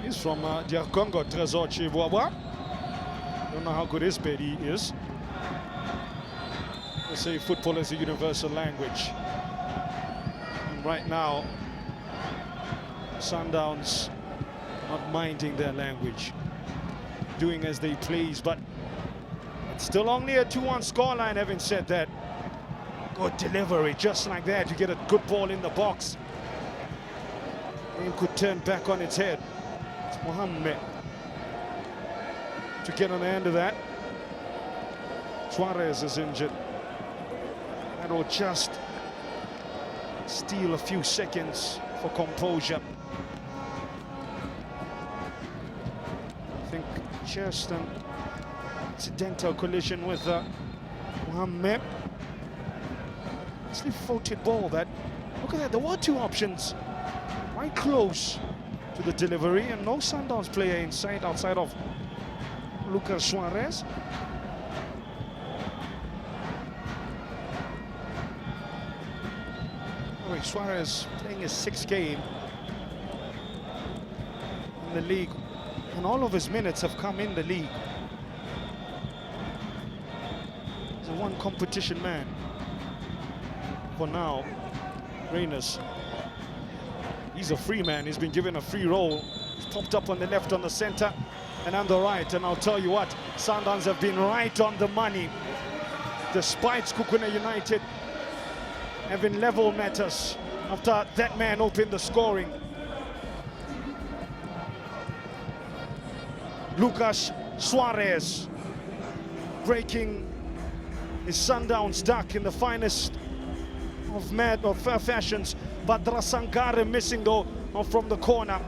He's from DR Congo, Trésor Chihuahua. Don't know how good his Betty is. They say football is a universal language. And right now, Sundowns not minding their language, doing as they please, but it's still only a 2-1 scoreline. Having said that, good delivery, just like that. You get a good ball in the box. Game could turn back on its head. It's Mohammed to get on the end of that. Suarez is injured. That'll just steal a few seconds for composure. I think just an incidental collision with Mohammed. It's a faulted ball that. Look at that, there were two options. Right close to the delivery, and no Sundowns player inside outside of Lucas Suarez. Suarez playing his 6th game in the league, and all of his minutes have come in the league. He's a one competition man for now. Reyners, he's a free man. He's been given a free role. He's popped up on the left, on the center, and on the right. And I'll tell you what, Sundowns have been right on the money, despite Sekhukhune United having level matters after that man opened the scoring. Lucas Suarez breaking his Sundowns duck in the finest of fair fashions. Badra Sangare missing though from the corner,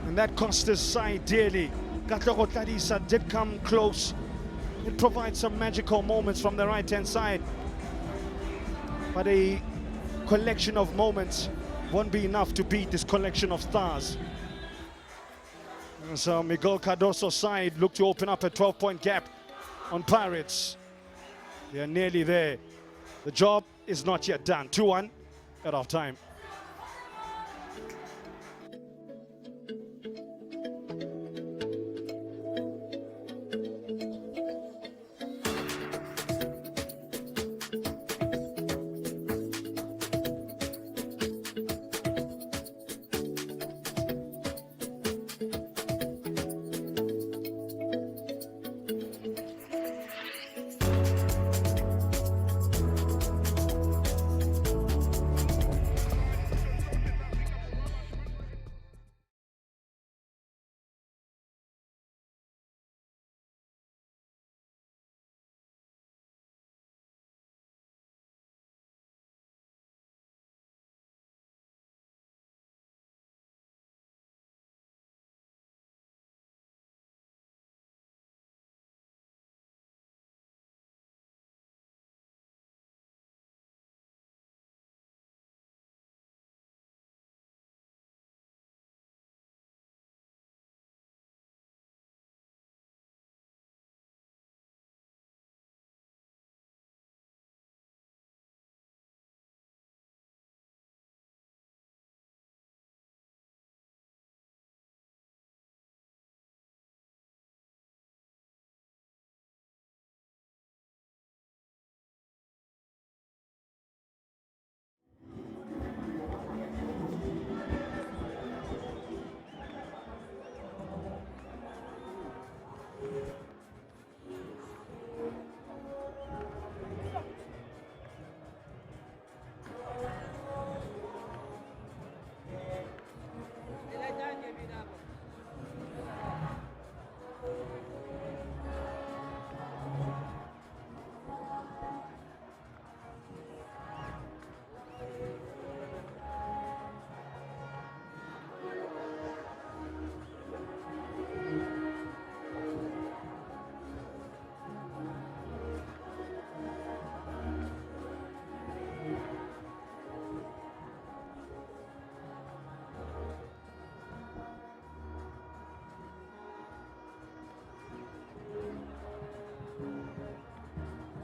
and that cost his side dearly. Katlego Tladisa did come close. It provides some magical moments from the right-hand side, but a collection of moments won't be enough to beat this collection of stars. And so Miguel Cardoso's side look to open up a 12-point gap on Pirates. They are nearly there. The job is not yet done. 2-1 at half time.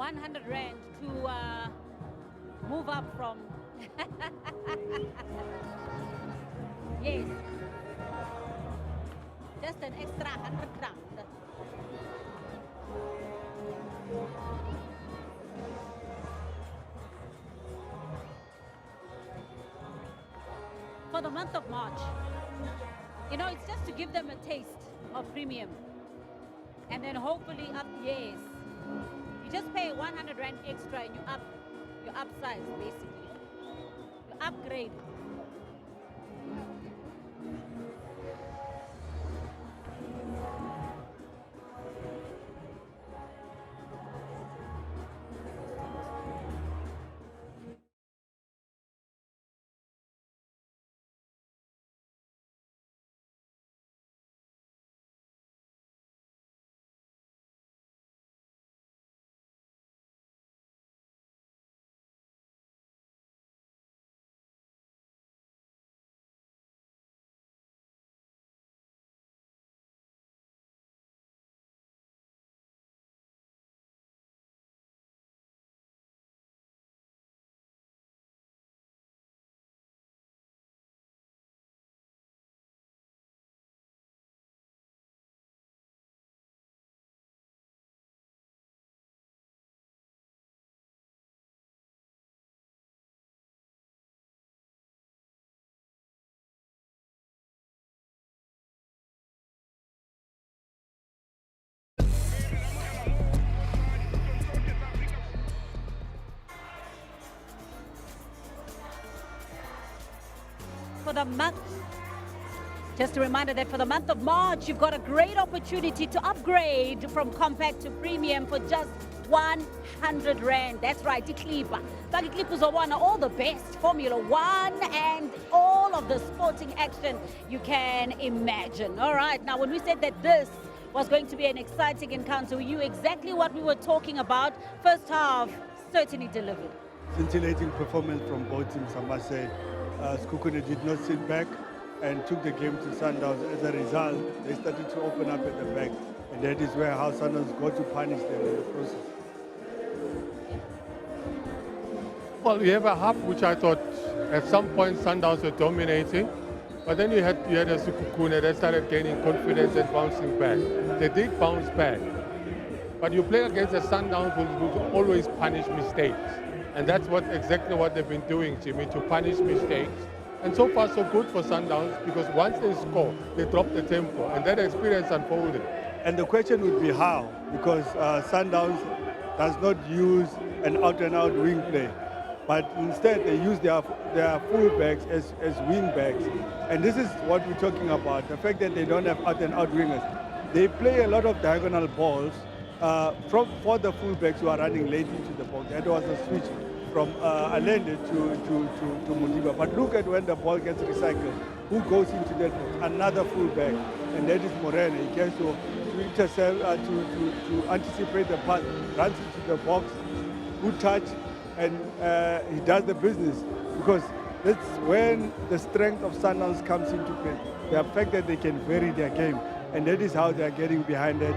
100 rand to move up from. Yes. Just an extra 100 rand. For the month of March. You know, it's just to give them a taste of premium. And then hopefully up, yes. You just pay 100 rand extra and you upsize basically. You upgrade. For the month, just a reminder that for the month of March, you've got a great opportunity to upgrade from compact to premium for just 100 rand. That's right, Iklipa. Iklipa Zawana, all the best Formula One and all of the sporting action you can imagine. All right, now when we said that this was going to be an exciting encounter, we knew exactly what we were talking about. First half certainly delivered. Scintillating performance from both teams, I must say. Sekhukhune did not sit back and took the game to Sundowns. As a result, they started to open up at the back, and that is where how Sundowns got to punish them in the process. Well, we have a half which I thought at some point Sundowns were dominating, but then you had a Sekhukhune that started gaining confidence and bouncing back. They did bounce back, but you play against a Sundowns who always punish mistakes. And that's exactly what they've been doing, Jimmy, to punish mistakes. And so far, so good for Sundowns, because once they score, they drop the tempo, and that experience unfolded. And the question would be how, because Sundowns does not use an out-and-out wing play, but instead they use their full-backs as wing-backs. And this is what we're talking about, the fact that they don't have out-and-out wingers. They play a lot of diagonal balls for the full-backs who are running late into the box. That was a switch from Allende to Modiba. But look at when the ball gets recycled. Who goes into that box? Another fullback, and that is Morena. He gets to intercept, to anticipate the pass, runs into the box, good touch, and he does the business. Because that's when the strength of Sundowns comes into play. The fact that they can vary their game, and that is how they are getting behind that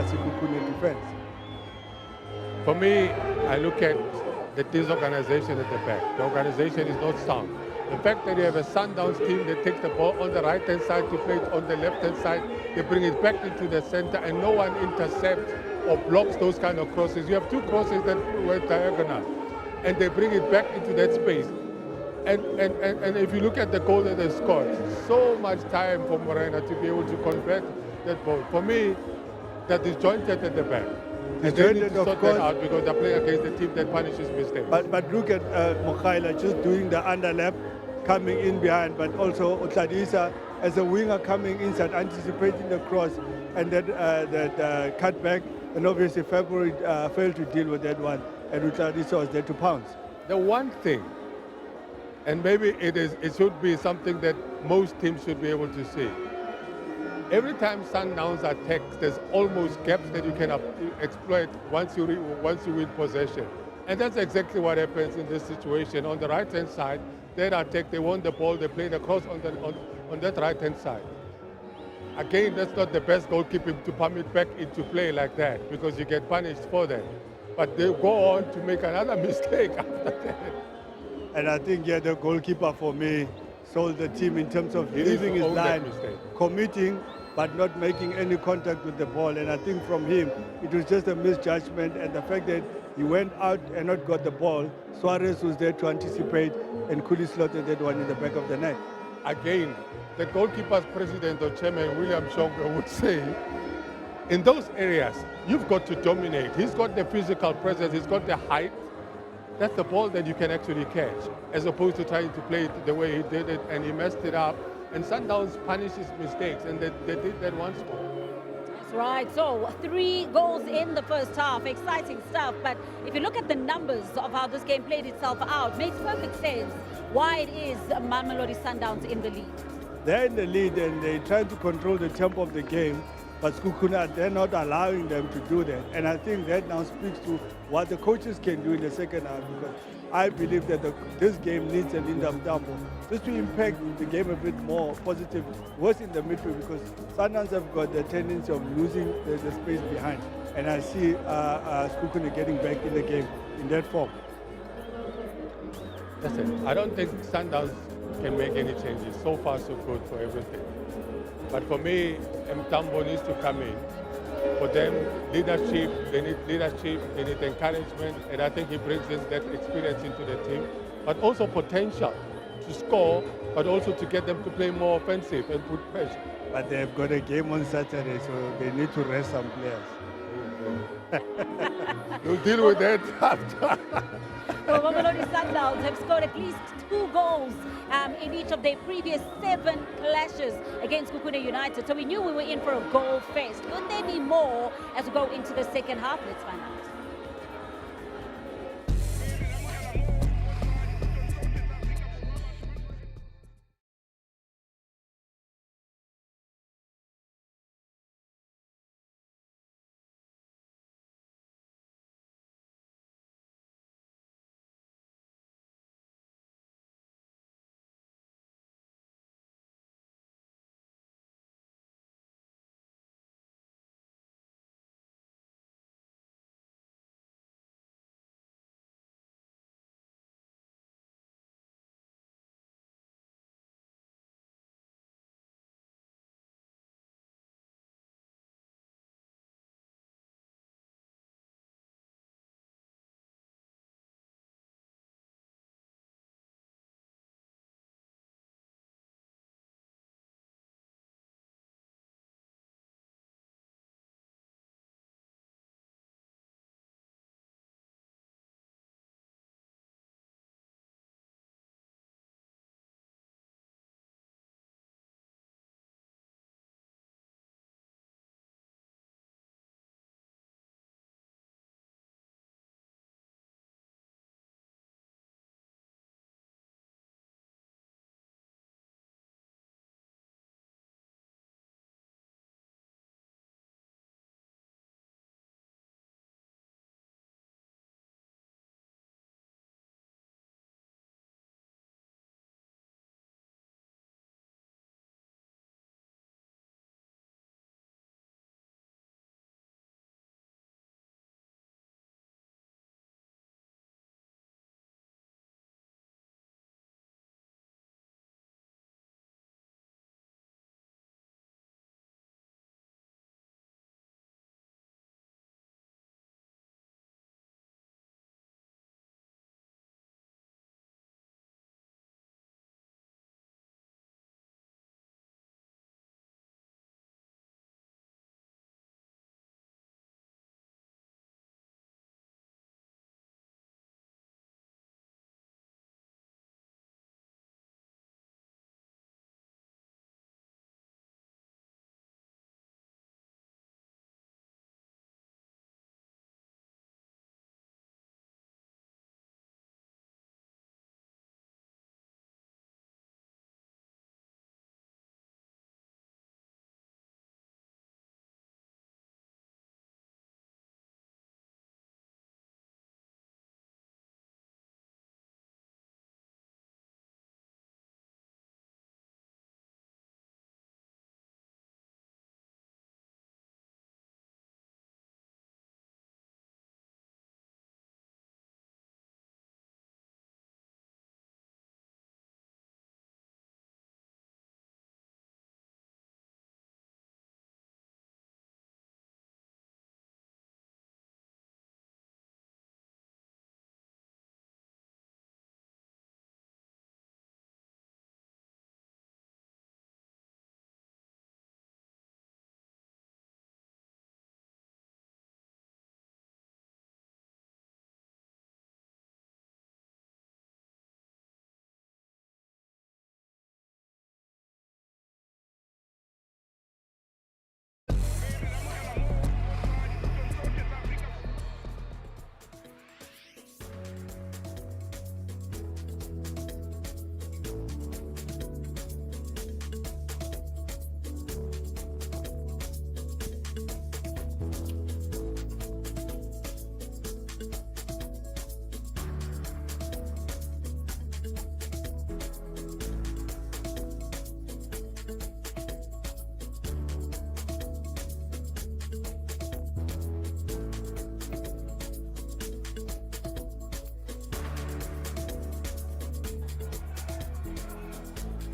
Sekhukhune defense. For me, I look at the disorganization at the back. The organization is not sound. The fact that you have a Sundowns team that takes the ball on the right-hand side to play it on the left-hand side, they bring it back into the center and no one intercepts or blocks those kind of crosses. You have two crosses that were diagonal and they bring it back into that space. And if you look at the goal that they scored, so much time for Morena to be able to convert that ball. For me, that is disjointed at the back. And they need to sort that out because they're playing against a team that punishes mistakes. But look at Mokhaila just doing the underlap, coming in behind, but also Otladisa as a winger coming inside, anticipating the cross, and then the cutback. And obviously February failed to deal with that one, and Otladisa was there to pounce. The one thing, and maybe it should be something that most teams should be able to see. Every time Sundowns attacks, there's almost gaps that you can exploit once you win possession. And that's exactly what happens in this situation. On the right-hand side, they attack, they won the ball, they play the cross on that right-hand side. Again, that's not the best goalkeeping to pump it back into play like that because you get punished for that. but they go on to make another mistake after that. And I think, yeah, the goalkeeper for me sold the team in terms of He needs leaving to his own that line, mistake. committing, but not making any contact with the ball. And I think from him, it was just a misjudgment. And the fact that he went out and not got the ball, Suarez was there to anticipate and could have slotted that one in the back of the net. Again, the goalkeeper's president or chairman, William Shongo, would say, in those areas, you've got to dominate. He's got the physical presence, he's got the height. That's the ball that you can actually catch, as opposed to trying to play it the way he did it, and he messed it up. And Sundowns punishes mistakes, and they did that once more. That's right. So 3 goals in the first half. Exciting stuff. But if you look at the numbers of how this game played itself out, makes perfect sense why it is Mamelodi Sundowns in the lead. They're in the lead and they try to control the tempo of the game, but Sekhukhune, they're not allowing them to do that. And I think that now speaks to what the coaches can do in the second half, because I believe that this game needs a Lindam Tambo just to impact the game a bit more positive, worse in the midfield, because Sundowns have got the tendency of losing the space behind. And I see Sekhukhune getting back in the game in that form. Listen, I don't think Sundowns can make any changes. So far, so good for everything. But for me, Mtambo needs to come in. For them, leadership, they need encouragement, and I think he brings that experience into the team. But also potential to score, but also to get them to play more offensive and put pressure. But they've got a game on Saturday, so they need to rest some players. We'll deal with that after. So Mamelodi Sundowns have scored at least 2 goals in each of their previous 7 clashes against Sekhukhune United. So we knew we were in for a goal fest. Could there be more as we go into the second half? Let's find out.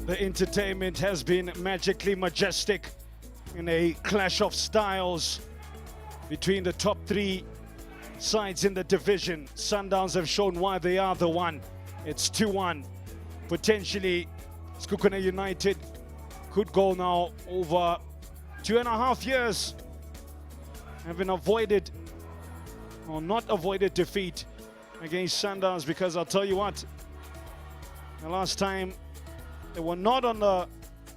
The entertainment has been magically majestic in a clash of styles between the top three sides in the division. Sundowns have shown why they are the one. It's 2-1. Potentially, Sekhukhune United could go now over 2.5 years, having avoided or not avoided defeat against Sundowns, because I'll tell you what, the last time they were not on the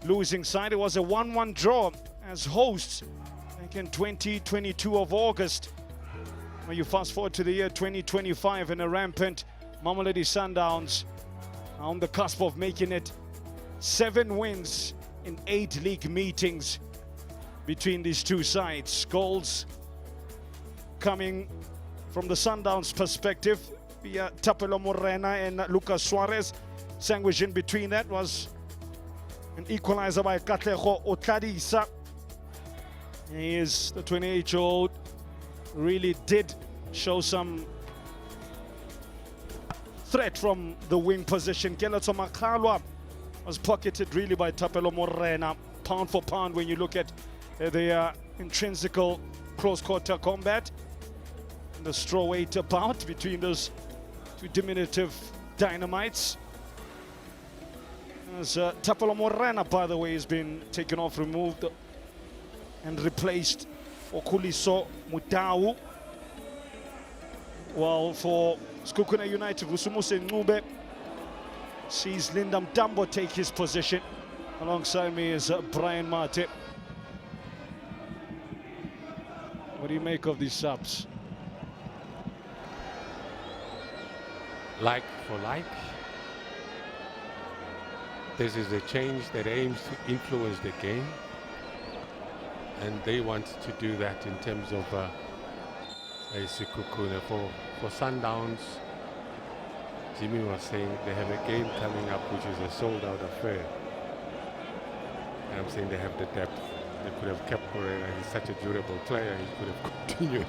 losing side, it was a 1-1 draw as hosts back in 2022 of August. When you fast forward to the year 2025 and a rampant Mamelodi Sundowns on the cusp of making it 7 wins in 8 league meetings between these two sides. Goals coming from the Sundowns perspective via Tapelo Morena and Lucas Suarez. Sandwich in between that was an equalizer by Katlego Otladisa. He is the 28-year-old, really did show some threat from the wing position. Keletso Makalwa was pocketed really by Tapelo Morena, pound for pound, when you look at their intrinsical close-quarter combat. And the strawweight bout between those two diminutive dynamites. As Tapelo Morena, by the way, has been taken off, removed, and replaced for Kuliso Mutau. While for Sekhukhune United, Vusumuse Ncube sees Lindam Dambo take his position. Alongside me is Brian Mate. What do you make of these subs? Like for like. This is a change that aims to influence the game, and they want to do that in terms of a Sekhukhune. For Sundowns, Jimmy was saying they have a game coming up which is a sold-out affair. And I'm saying they have the depth. They could have kept Morena. He's such a durable player. He could have continued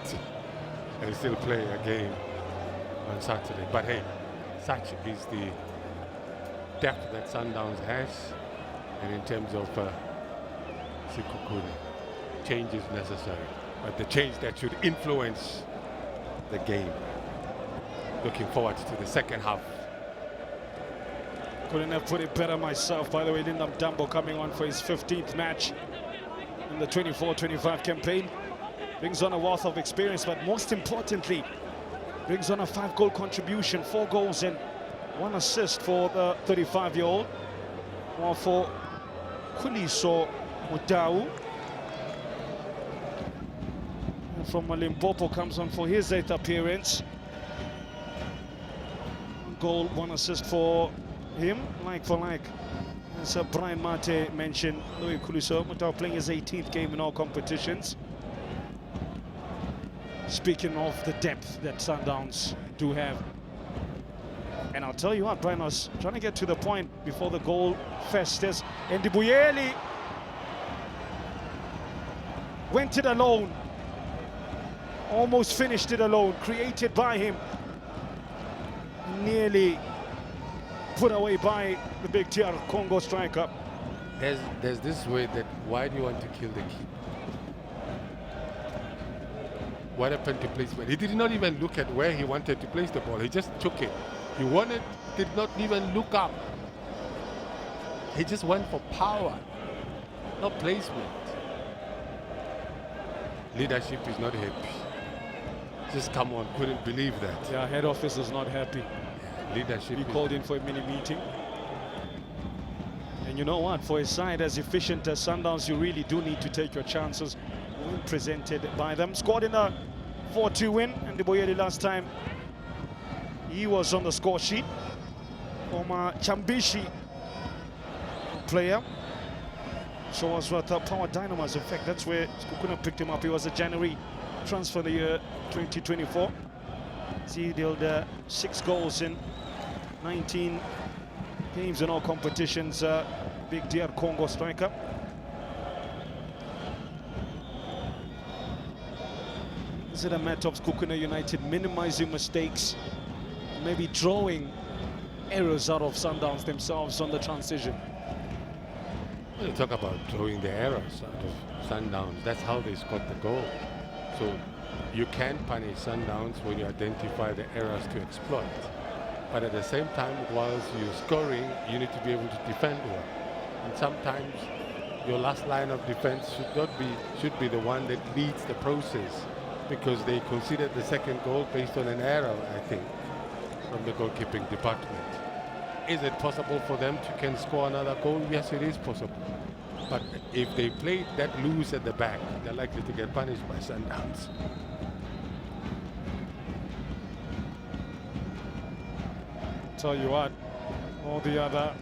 and still play a game on Saturday. But hey, such is the depth that Sundowns has, and in terms of Sekhukhune, change is necessary, but the change that should influence the game. Looking forward to the second half. Couldn't have put it better myself. By the way, Lindam Dambo coming on for his 15th match in the 24-25 campaign. Brings on a wealth of experience, but most importantly, brings on a 5-goal contribution, 4 goals and 1 assist for the 35-year-old. While for Kuliso Mutau from Limpopo comes on for his 8th appearance. 1 goal, 1 assist for him, like for like. As Brian Mate mentioned, Louis Kuliso Mutau playing his 18th game in all competitions. Speaking of the depth that Sundowns do have. And I'll tell you what, Brian, I was trying to get to the point before the goal festus. And Ndibuyeli went it alone. Almost finished it alone. Created by him. Nearly put away by the big TR Congo striker. There's this way that, why do you want to kill the keeper? What happened to placement? He did not even look at where he wanted to place the ball. He just took it. He did not even look up. He just went for power, not placement. Leadership is not happy. Just come on, couldn't believe that. Yeah, head office is not happy. Yeah, leadership. He called in for a mini meeting. And you know what? For a side as efficient as Sundowns, you really do need to take your chances when presented by them. Scored in a 4-2 win, and Ndibuyeli last time he was on the score sheet. Former Chambishi player. So was with Power Dynamos. In fact, that's where Sekhukhune picked him up. He was a January transfer the year 2024. He dealt 6 goals in 19 games in all competitions. Big DR Congo striker. Is it a matter of Sekhukhune United minimizing mistakes, maybe drawing errors out of Sundowns themselves on the transition? You talk about throwing the errors out of Sundowns. That's how they scored the goal. So you can punish Sundowns when you identify the errors to exploit. But at the same time, whilst you're scoring, you need to be able to defend well. And sometimes your last line of defense should be the one that leads the process, because they considered the second goal based on an error, I think, from the goalkeeping department. Is it possible for them to can score another goal? Yes, it is possible. But if they play that loose at the back, they're likely to get punished by Sundowns. Tell you what, all the other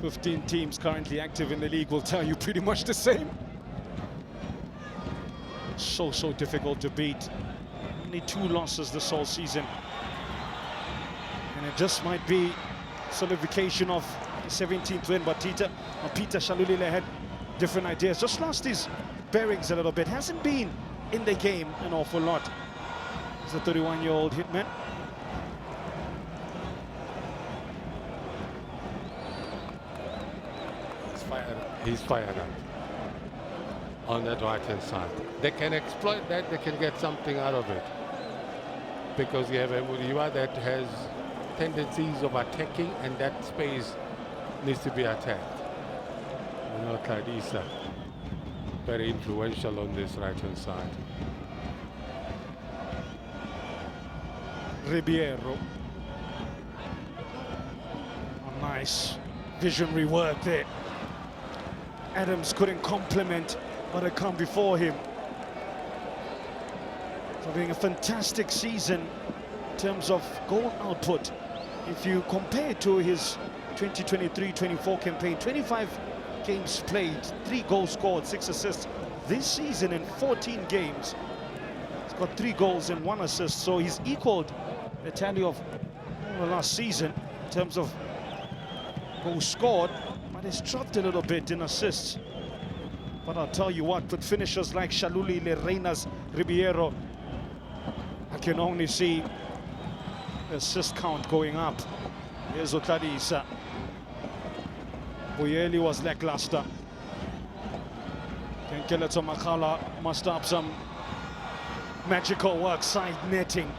15 teams currently active in the league will tell you pretty much the same. So difficult to beat. Only 2 losses this whole season. And it just might be solidification of the 17th win, but Peter Shalulile had different ideas. Just lost his bearings a little bit. Hasn't been in the game an awful lot. He's a 31-year-old hitman. He's fired up on that right-hand side. They can exploit that. They can get something out of it, because you have a Mudiwa that has tendencies of attacking, and that space needs to be attacked. You know, Tladisa, very influential on this right-hand side. Ribeiro. Oh, nice visionary work there. Adams couldn't complement what had come before him. So having a fantastic season in terms of goal output. If you compare to his 2023-24 campaign, 25 games played, 3 goals scored, 6 assists. This season in 14 games, he's got 3 goals and 1 assist. So he's equaled the tally of the last season in terms of goals scored. It's dropped a little bit in assists. But I'll tell you what, with finishers like Shalulile, Reinas, Ribeiro, I can only see the assist count going up. Here's Otladisa. Boyeli was lackluster. Kenkeleto Makala must have some magical work, side netting.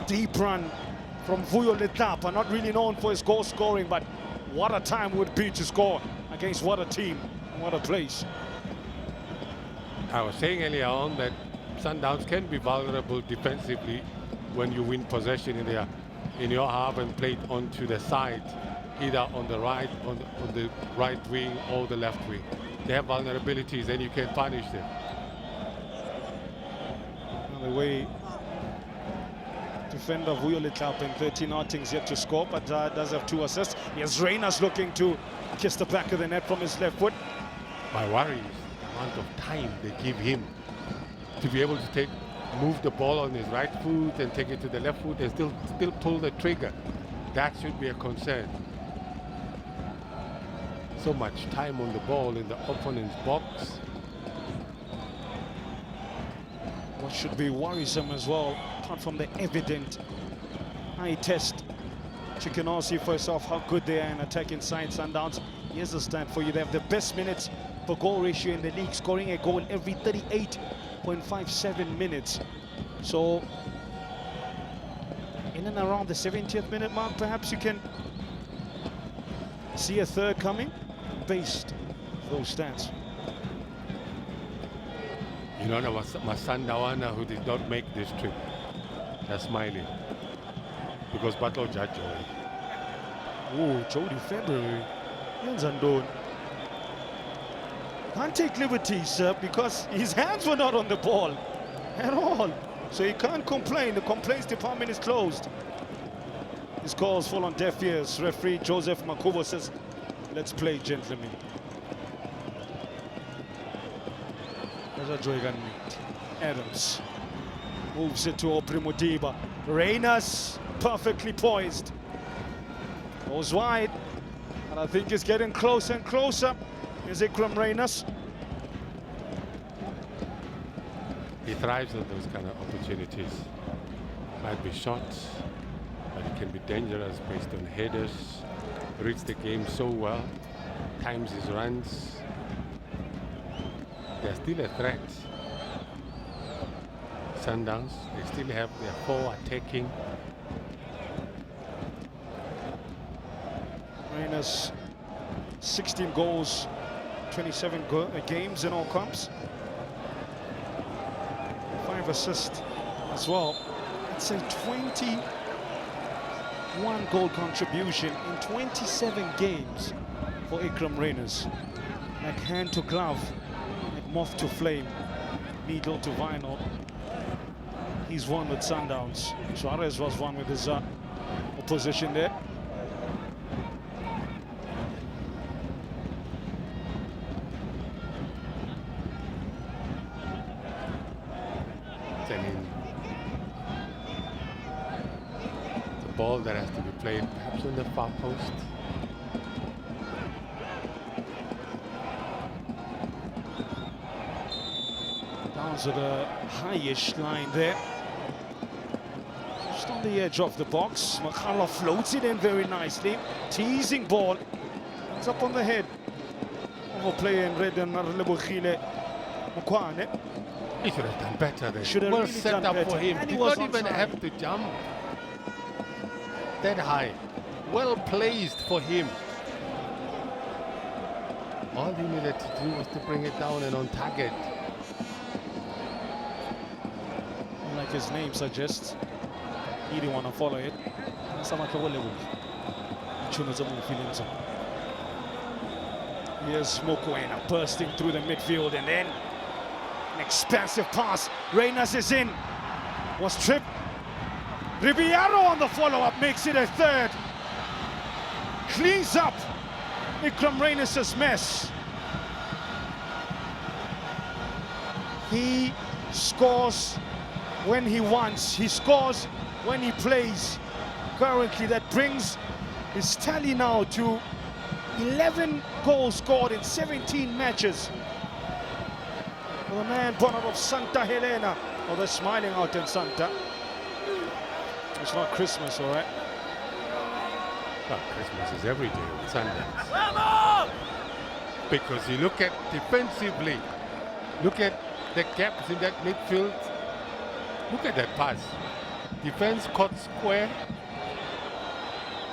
Deep run from Vuyo Letapa, not really known for his goal scoring, but what a time would be to score against what a team, what a place. I was saying earlier on that Sundowns can be vulnerable defensively when you win possession in your half and play it onto the side, either on the right, on the right wing or the left wing. They have vulnerabilities and you can punish them. On the way, defender Vuyo Letapa in 13 outings yet to score, but does have 2 assists. Here's Reinas looking to kiss the back of the net from his left foot. My worry is the amount of time they give him to be able to move the ball on his right foot and take it to the left foot and still pull the trigger. That should be a concern. So much time on the ball in the opponent's box. What should be worrisome as well, apart from the evident high test, you can all see for yourself how good they are in attacking side. Sundowns, here's a stat for you. They have the best minutes per goal ratio in the league, scoring a goal every 38.57 minutes. So in and around the 70th minute mark, perhaps you can see a third coming based on those stats. You know, there was Masandawana who did not make this trip. They're smiling because Battle Judge. Oh, Jody February. Can't take liberties because his hands were not on the ball at all. So he can't complain. The complaints department is closed. His calls fall on deaf ears. Referee Joseph Makubo says, let's play, gentlemen. Adams moves it to Oprimodiba. Reinas perfectly poised. Goes wide. And I think it's getting closer and closer. Is Ikram Reinas? He thrives on those kind of opportunities. Might be shots, but it can be dangerous based on headers. Reads the game so well. times his runs. They're still a threat. Sundowns, they still have their 4 attacking. Rangers 16 goals, 27 games in all comps. 5 assists as well. It's a 21 goal contribution in 27 games for Ikram Reyners. Like hand to glove, like moth to flame, needle to vinyl. He's won with Sundowns. Suarez was one with his opposition there. The ball that has to be played perhaps on the far post. Down to the highish line there. Just on the edge of the box. Makhala floats it in very nicely. Teasing ball. It's up on the head of a player in red and Narlebogile Mukwane. He should have done better there. Should have well really set done up better. for him. And Did he was not even onside. have to jump that high. Well placed for him. All he needed to do was to bring it down and on target. Like his name suggests, he didn't want to follow it. Here's Mokoena bursting through the midfield, and then an expansive pass. Reyners is in. Was tripped. Ribeiro on the follow-up makes it a third. Cleans up Ikram Reyners' mess. He scores when he wants. He scores when he plays. Currently, that brings his tally now to 11 goals scored in 17 matches. For the man born out of Santa Helena. Oh, they're smiling out in Santa. It's not Christmas, all right? Well, Christmas is every day on Sundays. Because you look at defensively, look at the gaps in that midfield. Look at that pass. Defense caught square.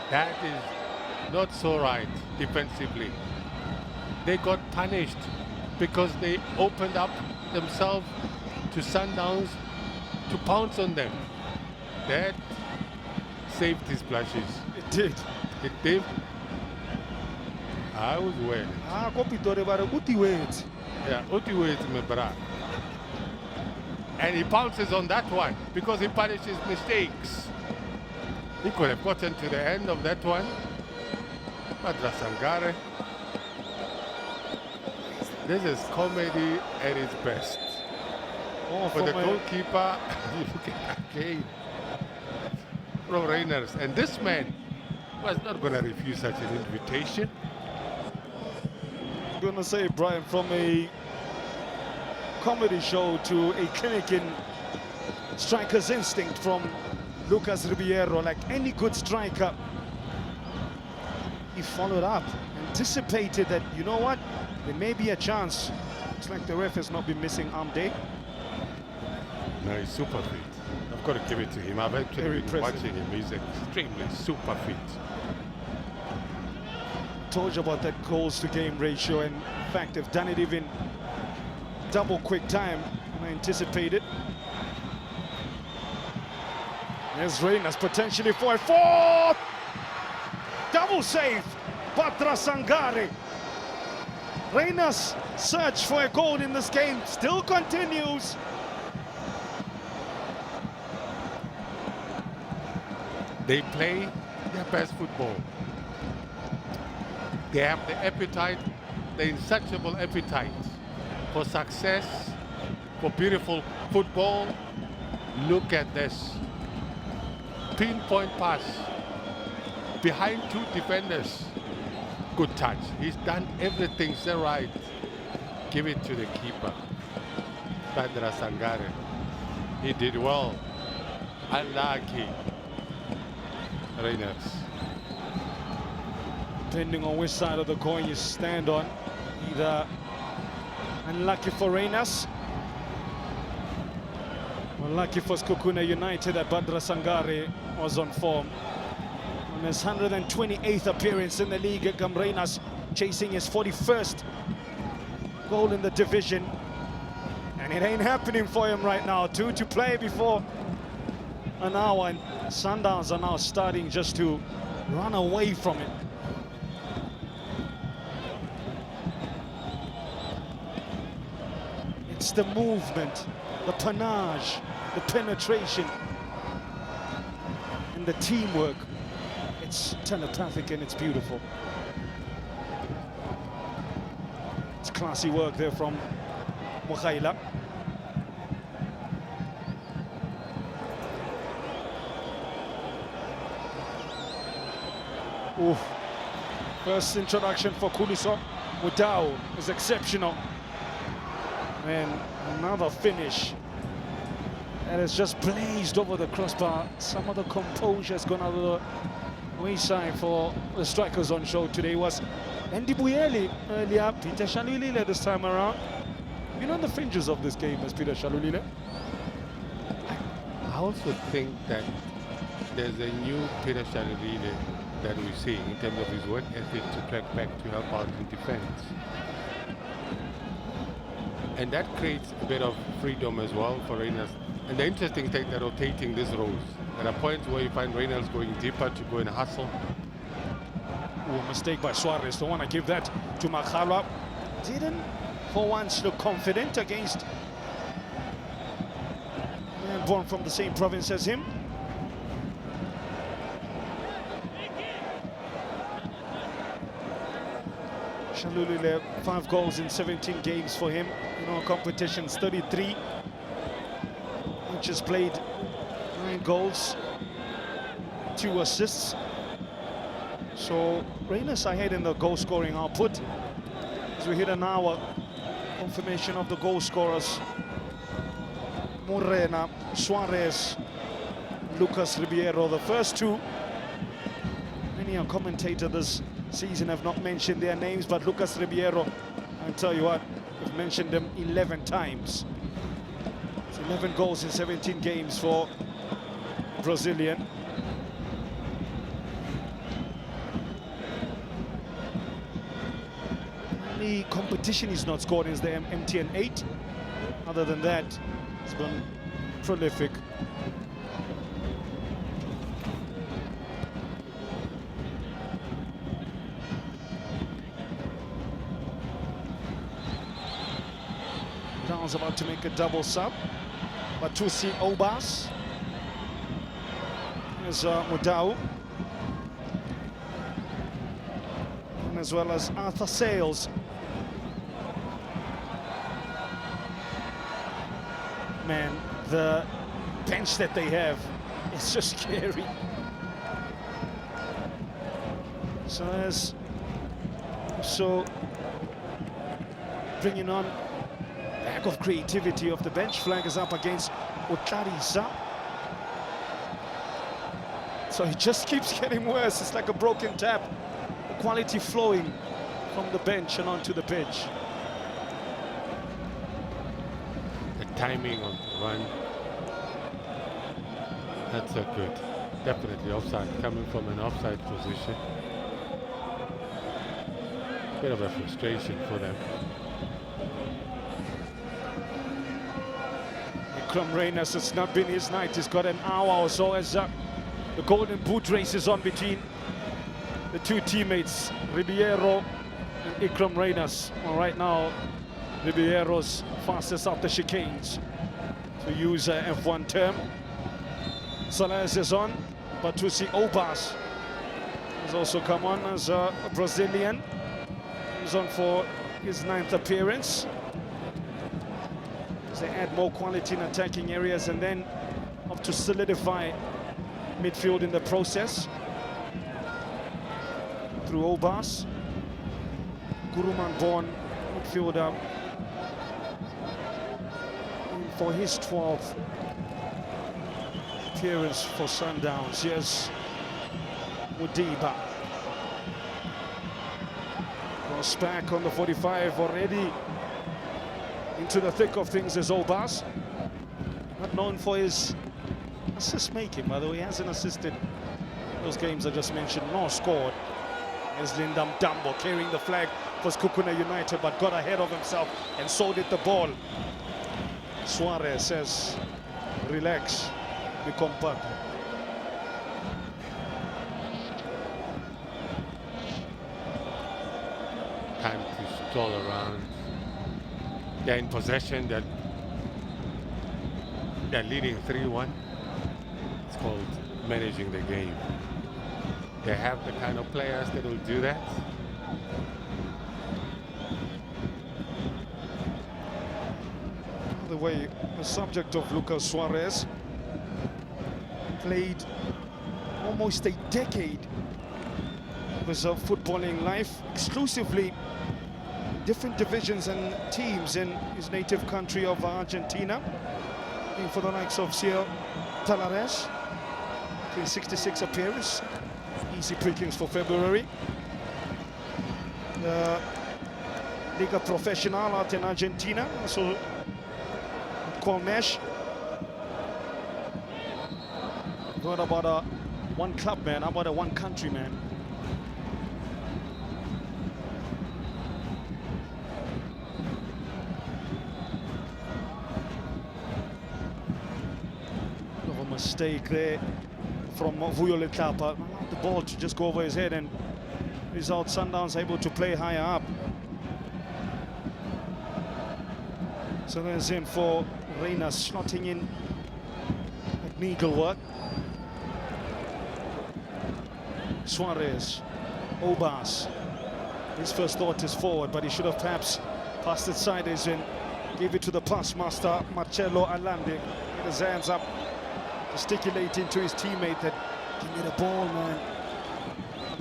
That is not so right defensively. They got punished because they opened up themselves to Sundowns to pounce on them. That saved his splashes. It did. It did. I was waiting. Yeah, Uti waits, my brother. And he pounces on that one because he punishes mistakes. He could have gotten to the end of that one. But Sangare, this is comedy at its best. Oh, For the goalkeeper, you look at again from Reyners. And this man was not going to refuse such an invitation. I'm going to say, Brian, from a comedy show to a clinic in striker's instinct from Lucas Ribeiro. Like any good striker, he followed up, anticipated that, you know what, there may be a chance. Looks like the ref has not been missing arm day. No, he's super fit. I've got to give it to him. I've actually Very been impressive. watching him. He's extremely super fit. Told you about that goals to game ratio, and in fact they've done it even double quick time than I anticipated. There's Reyners potentially for a fourth. Double save, Patra Sangare. Reyners' search for a goal in this game still continues. They play their best football. They have the appetite, the insatiable appetite for success, for beautiful football. Look at this. Pinpoint pass behind 2 defenders. Good touch. He's done everything so right. Give it to the keeper, Patra Sangare. He did well. Unlucky. Reyners. depending on which side of the coin you stand on. Either unlucky for Rangers, unlucky for Sekhukhune United that Badra Sangare was on form. On his 128th appearance in the league, Rangers chasing his 41st goal in the division. And it ain't happening for him right now. 2 to play before an hour, and Sundowns are now starting just to run away from it. It's the movement, the panache, the penetration, and the teamwork. It's telepathic and it's beautiful. It's classy work there from Mukhaila. Oof. First introduction for Kuliso. Mudau is exceptional. And another finish that has just blazed over the crossbar. Some of the composure has gone out of the wayside for the strikers on show today. Was Andy Buyeli earlier, Peter Shalulile this time around. You know, on the fringes of this game as Peter Shalulile. I also think that there's a new Peter Shalulile that we see in terms of his work ethic to track back to help out in defense. And that creates a bit of freedom as well for Reynolds. And the interesting thing, they're rotating these roles. There are points where you find Reynolds going deeper to go and hustle. Ooh, mistake by Suarez. Don't want to give that to Makhalwa. Didn't for once look confident against a man born from the same province as him. Shalulile, 5 goals in 17 games for him. You know, competitions 33. Which has played 9 goals, 2 assists. So Rangers ahead in the goal scoring output. As we hit an hour, confirmation of the goal scorers. Morena, Suarez, Lucas Ribeiro, the first 2. Many a commentator this season have not mentioned their names, but Lucas Ribeiro, I'll tell you what, we've mentioned them 11 times. It's 11 goals in 17 games for Brazilian. The competition he's not scored is the MTN 8. Other than that, it's been prolific. Brown's about to make a double sub. Batusi Obas. There's Mudau. And as well as Arthur Sales. Man, the bench that they have is just scary. So bringing on lack of creativity of the bench. Flag is up against Otlarisa. So it just keeps getting worse. It's like a broken tap. The quality flowing from the bench and onto the pitch. The timing of the run, that's a good. Definitely offside, coming from an offside position. Bit of a frustration for them. Reynolds, it's not been his night. He's got an hour or so as the golden boot race is on between the 2 teammates, Ribeiro and Ikram Reynolds. Well, right now, Ribeiro's fastest up the chicanes, to use a F1 term. Salaz is on, Batusi Obas has also come on as a Brazilian. He's on for his 9th appearance. They add more quality in attacking areas and then up to solidify midfield in the process. Through Obas, Guruman born midfielder for his 12th appearance for Sundowns. Yes, Mudiba. Cross back on the 45, already into the thick of things is Obas. Not known for his assist making, by the way. He hasn't assisted those games I just mentioned, nor scored. As Lindam Dambo carrying the flag for Sekhukhune United, but got ahead of himself, and so did the ball. Suarez says, relax, be compact. Time to stall around. They're in possession. They're leading 3-1. It's called managing the game. They have the kind of players that will do that. By the way, the subject of Lucas Suarez played almost a decade of his footballing life exclusively different divisions and teams in his native country of Argentina, playing for the likes of Ciel Talares, 66 appearance, easy pickings for February. Liga Professional out in Argentina, also Colmesh. What about a one club man? How about a one country man? Mistake there from Vuyo Letapa. The ball to just go over his head, and result Sundowns able to play higher up. So there's in for Reina, slotting in at needlework. Suarez, Obas. His first thought is forward, but he should have perhaps passed it sideways and gave it to the pass master Marcelo Alande. Get his hands up, gesticulating to his teammate that, give me the ball, man.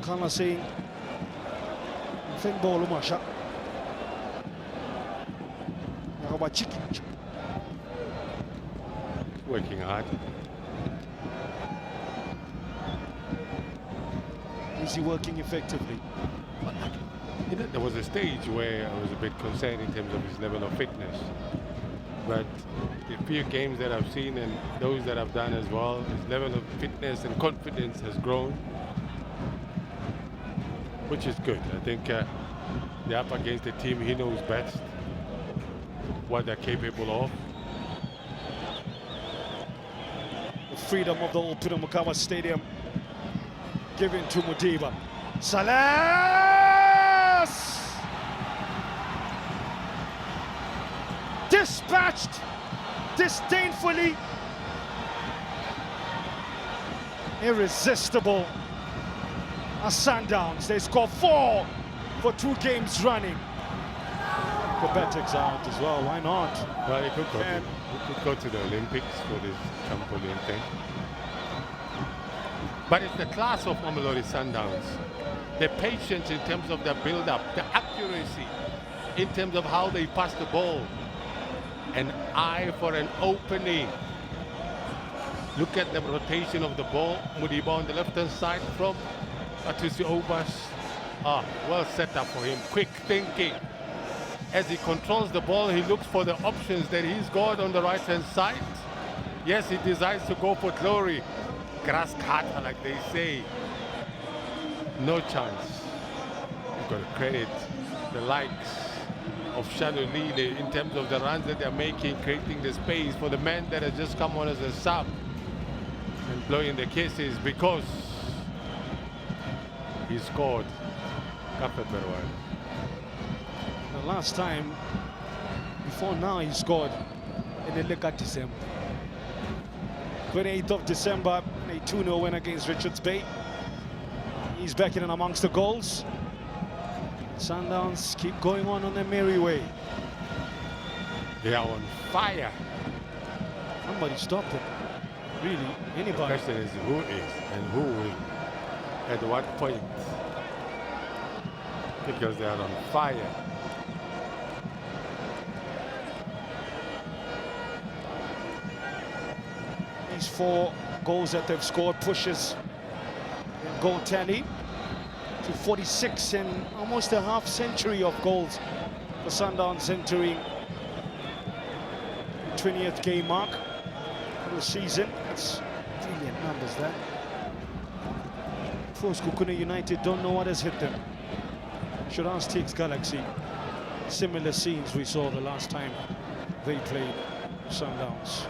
Akala saying, "Feng ball, Umasha." Working hard. Is he working effectively? There was a stage where I was a bit concerned in terms of his level of fitness. But the few games that I've seen and those that I've done as well, his level of fitness and confidence has grown, which is good. I think they're up against a team he knows best, what they're capable of. The freedom of the old Pinamakawa Stadium given to Mudiba. Salas! Dispatched disdainfully. Irresistible. Sundowns, they score 4 for 2 games running. Quebec's out as well, why not? Well, he could go to the Olympics for this trampoline thing. But it's the class of Mamelodi Sundowns. The patience in terms of the build-up, the accuracy in terms of how they pass the ball. An eye for an opening. Look at the rotation of the ball. Mudiba on the left-hand side from Patricio Obas. Well set up for him. Quick thinking. As he controls the ball, he looks for the options that he's got on the right-hand side. Yes, he decides to go for glory. Grass cutter, like they say. No chance. You've got to credit the likes of Shalolile in terms of the runs that they're making, creating the space for the man that has just come on as a sub and blowing the kisses because he scored. The last time before now he scored in the Liga December. 28th of December, a 2-0 win against Richards Bay. He's back in and amongst the goals. Sundowns keep going on their merry way. They are on fire. Somebody stop them. Really, anybody. The question is who is and who will, at what point. Because they are on fire. These 4 goals that they've scored pushes goal tally. to 46 in almost a half century of goals for Sundowns, entering the 20th game mark of the season. That's brilliant numbers there. Of course, Sekhukhune United don't know what has hit them. Should ask TX Galaxy. Similar scenes we saw the last time they played Sundowns.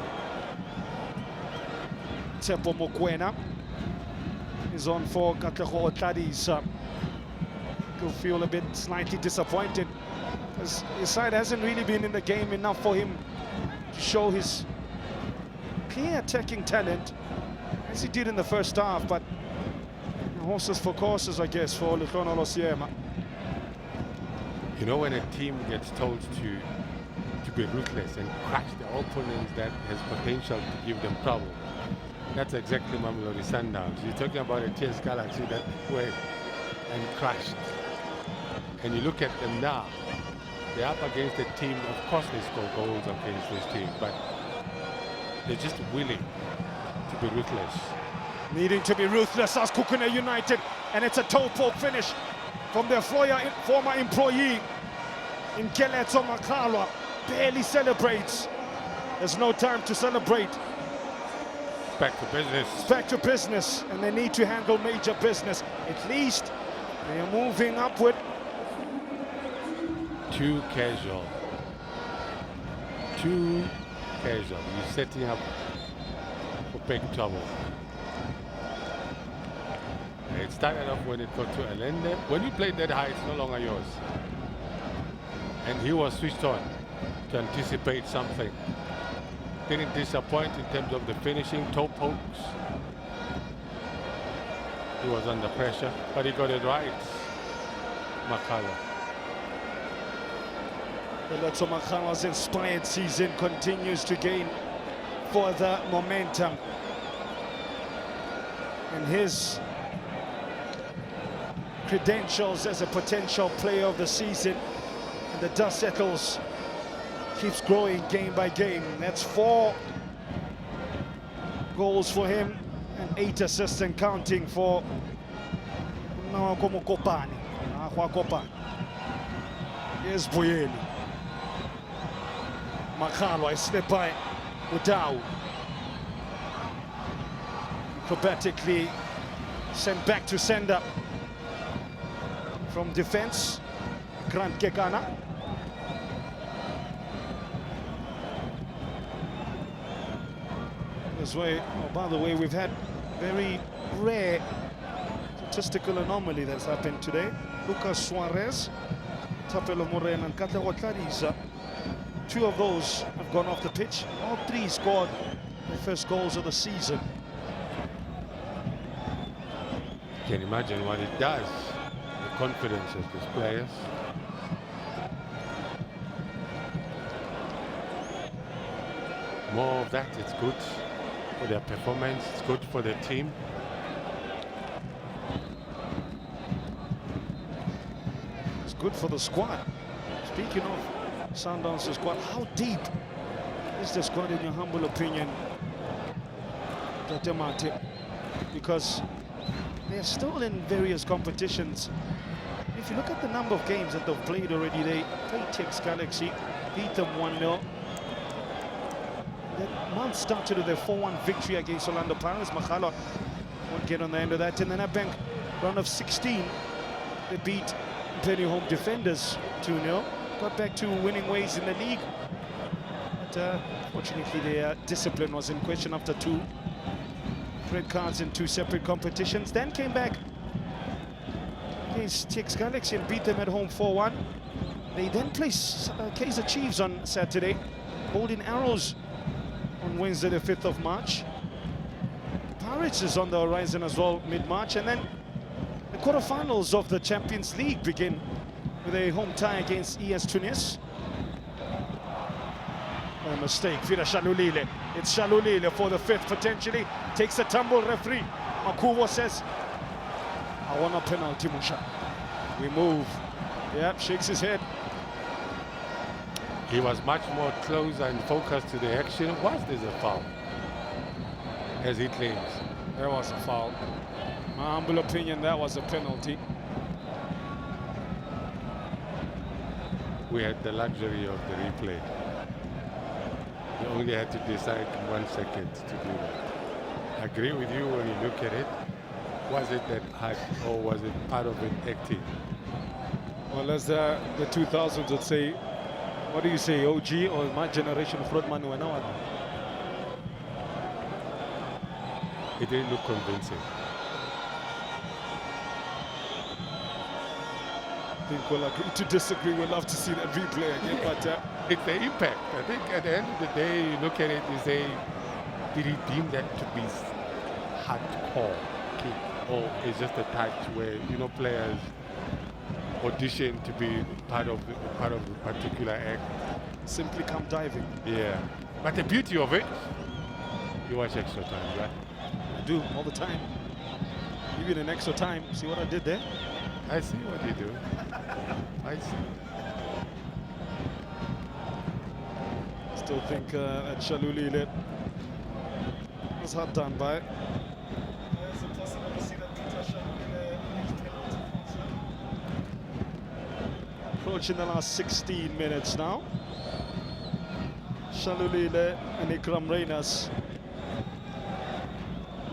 Tsepo Mokoena is on for Katlego Otladi's. He'll feel a bit slightly disappointed, as his side hasn't really been in the game enough for him to show his clear attacking talent as he did in the first half. But horses for courses, I guess, for Lekona Losiema. You know, when a team gets told to be ruthless and crush the opponents that has potential to give them trouble, that's exactly Mamelodi Sundowns. You're talking about a TS Galaxy that went and crashed. And you look at them now, they're up against a team, of course they score goals against this team, but they're just willing to be ruthless. Needing to be ruthless as Sekhukhune United, and it's a toe poke finish from their former employee in Keletso Makalwa. Barely celebrates. There's no time to celebrate. Back to business. It's back to business, and they need to handle major business. At least they are moving upward. Too casual. Too casual. You're setting up for big trouble. It started off when it got to Allende. When you played that high, it's no longer yours. And he was switched on to anticipate something. Didn't disappoint in terms of the finishing, toe pokes. He was under pressure, but he got it right. Makala. Keletso Makalwa's inspired season continues to gain further momentum. And his credentials as a potential player of the season, and the dust settles, keeps growing game by game. That's 4 goals for him and 8 assists and counting for Kopani. Here's Boyeli. Makalwa is slipped by Udau. Acrobatically sent back to sender from defense. Grant Kekana. This way, oh, by the way, we've had very rare statistical anomaly that's happened today. Lucas Suarez, Tapelo Morena, and Katlego Otladi's. 2 of those have gone off the pitch. All 3 scored their first goals of the season. You can imagine what it does, the confidence of these players. More of that, it's good for their performance, it's good for the team. It's good for the squad. Speaking of Sundowns' squad, how deep is the squad in your humble opinion, Dr. Mate? Because they're still in various competitions. If you look at the number of games that they've played already, they played TX Galaxy, beat them 1-0. That month started with a 4-1 victory against Orlando Pirates. Makala won't get on the end of that. And then at bank round of 16, they beat Penny Home Defenders 2-0. Got back to winning ways in the league. But fortunately, their discipline was in question after 2 red cards in 2 separate competitions. Then came back against TX Galaxy and beat them at home 4-1. They then play Kaizer Chiefs on Saturday, holding Arrows on Wednesday the 5th of March. Pirates is on the horizon as well mid-March, and then the quarterfinals of the Champions League begin with a home tie against ES Tunis. No mistake, Fira Shalulile. It's Shalulile for the 5th potentially. Takes a tumble, referee. Makuvo says, I want a penalty, Musha. We move. Yep, shakes his head. He was much more closer and focused to the action. Was this a foul? As he claims. There was a foul. My humble opinion, that was a penalty. we had the luxury of the replay. You only had to decide in 1 second to do that. I agree with you when you look at it. Was it that hard, or was it part of it acting? Well, as the 2000s would say, what do you say, OG or my generation frontman were now? It didn't look convincing. I think we'll agree to disagree. We'll love to see that replay again, but It's the impact. I think at the end of the day, you look at it, you say, did he deem that to be hardcore kick, or is just a touch where players audition to be part of the particular act? simply come diving. Yeah, but the beauty of it, you watch extra time, right? I do all the time. Even in extra time. See what I did there? I see what you do. I see. Still think that Shalulile was hard done by. Is it possible to see that Peter Shalulile approaching the last 16 minutes now? Shalulile and Ikram Reyners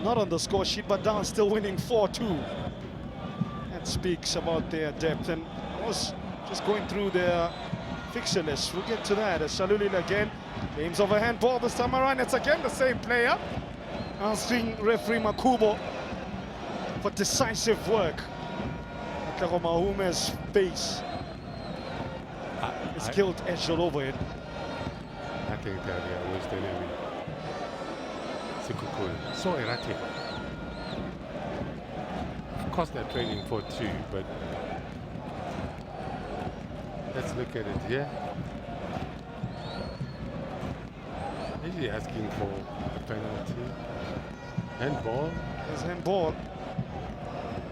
not on the score sheet, but down, still winning 4-2. That speaks about their depth. And I was just going through their fixture list. We'll get to that. As Shalulile again aims over handball this time around. It's again the same player. Asking referee Makubo for decisive work. Atako Mahume's face is killed edged all over it. I think that was the enemy. Sekhukhune. So erratic. Of course they're training for 2, but let's look at it here. Is he asking for a penalty? Handball? There's handball.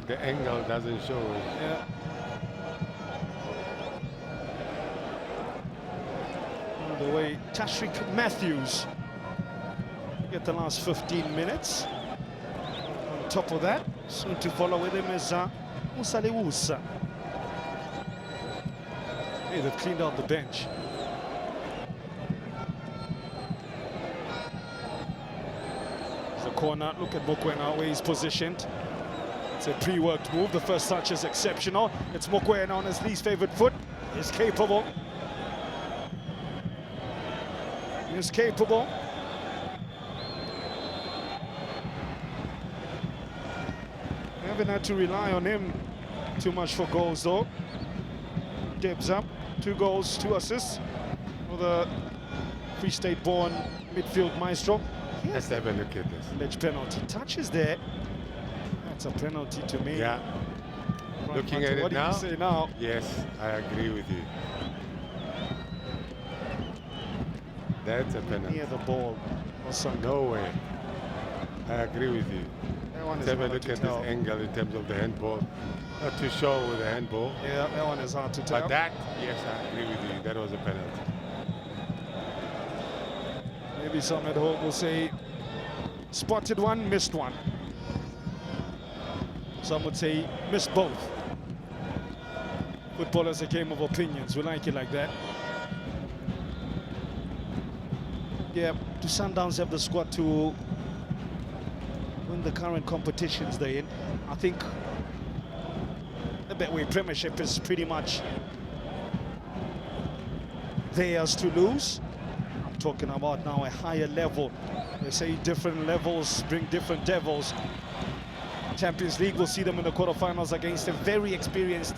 The angle doesn't show it. Yeah. On the way, Tashrik Matthews. Get the last 15 minutes. On top of that, soon to follow with him is Musa Lewusa. Hey, they've cleaned out the bench. The corner, look at Mokoena where he's positioned. It's a pre-worked move. The first touch is exceptional. It's Mokoena on his least favorite foot. He's capable. He's capable. Haven't had to rely on him too much for goals though. Debs up, 2 goals, 2 assists for the Free State-born midfield maestro. Let's have a look at this. Alleged penalty. Touches there. That's a penalty to me. Yeah. Right, Looking Martin, at it what now. do you say now? Yes, I agree with you. That's a penalty. Near the ball. No way. I agree with you. Let's have a look at this angle in terms of the handball. Not too sure with the handball. Yeah, that one is hard to tell. But that, yes, I agree with you. That was a penalty. Maybe some at home will say spotted one, missed one. Some would say missed both. Football is a game of opinions. We like it like that. Yeah, do Sundowns have the squad to win the current competitions they're in? I think the Betway Premiership is pretty much theirs to lose. I'm talking about now a higher level. They say different levels bring different devils. Champions League will see them in the quarterfinals against a very experienced,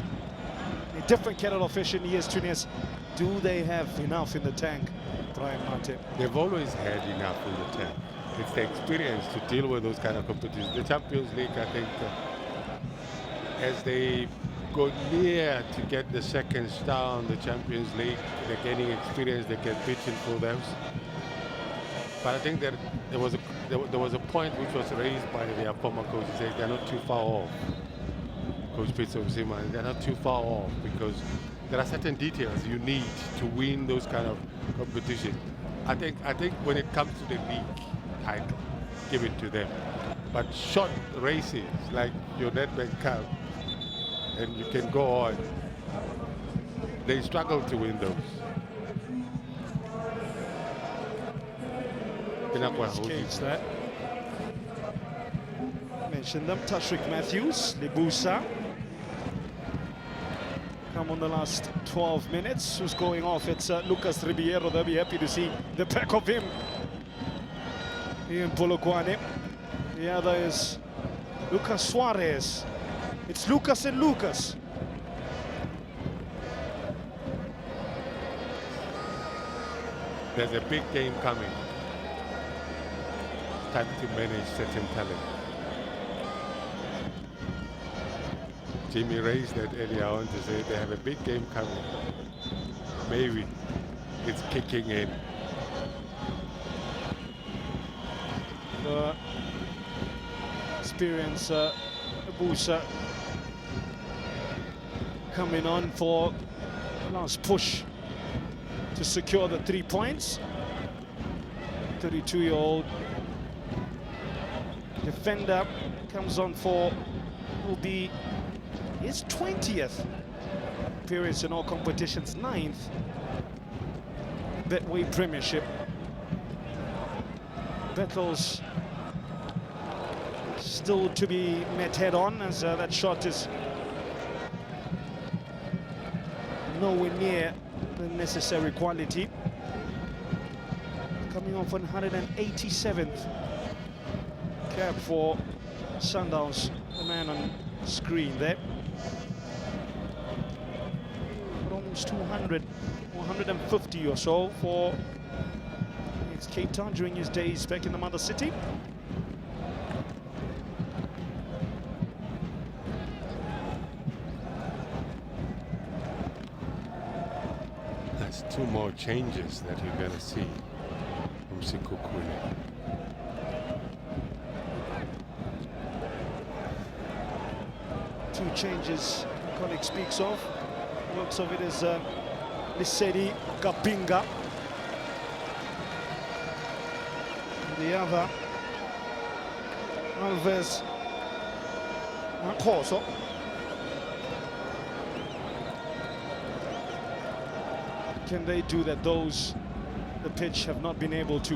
a different kettle of fish in years, juniors. Do they have enough in the tank, Brian Martin? They've always had enough in the tank. It's the experience to deal with those kind of competitions. The Champions League, I think, as they go near to get the second star on the Champions League, they're gaining experience, they get beaten for those. But I think that there was a point which was raised by their former coach. He said they're not too far off. Coach Peter Usima, they're not too far off because there are certain details you need to win those kind of competitions. I think when it comes to the league, I give it to them. But short races like your Nedbank Cup, and you can go on. they struggle to win those. Cage that. Mentioned them. Tashrik Matthews, Libusa. Come on the last 12 minutes. Who's going off? It's Lucas Ribeiro. They'll be happy to see the back of him. Ian Polokwane. The other is Lucas Suarez. It's Lucas and Lucas. There's a big game coming. Time to manage certain talent. Jimmy raised that earlier on to say they have a big game coming. Maybe it's kicking in. The experience, Abusa coming on for last push to secure the 3 points. 32-year-old defender comes on for, will be his 20th appearance in all competitions, 9th Betway Premiership. Battles still to be met head-on, as that shot is nowhere near the necessary quality. Coming off 187th cap for Sundowns, the man on screen there. But almost 200, 150 or so for Cape Town during his days back in the mother city. That's 2 more changes that you're going to see from Sekhukhune. Two changes my colleague speaks of. Works of it is Lisedi Kapinga. The other, Alves Makoso. Can they do that? Those, the pitch have not been able to.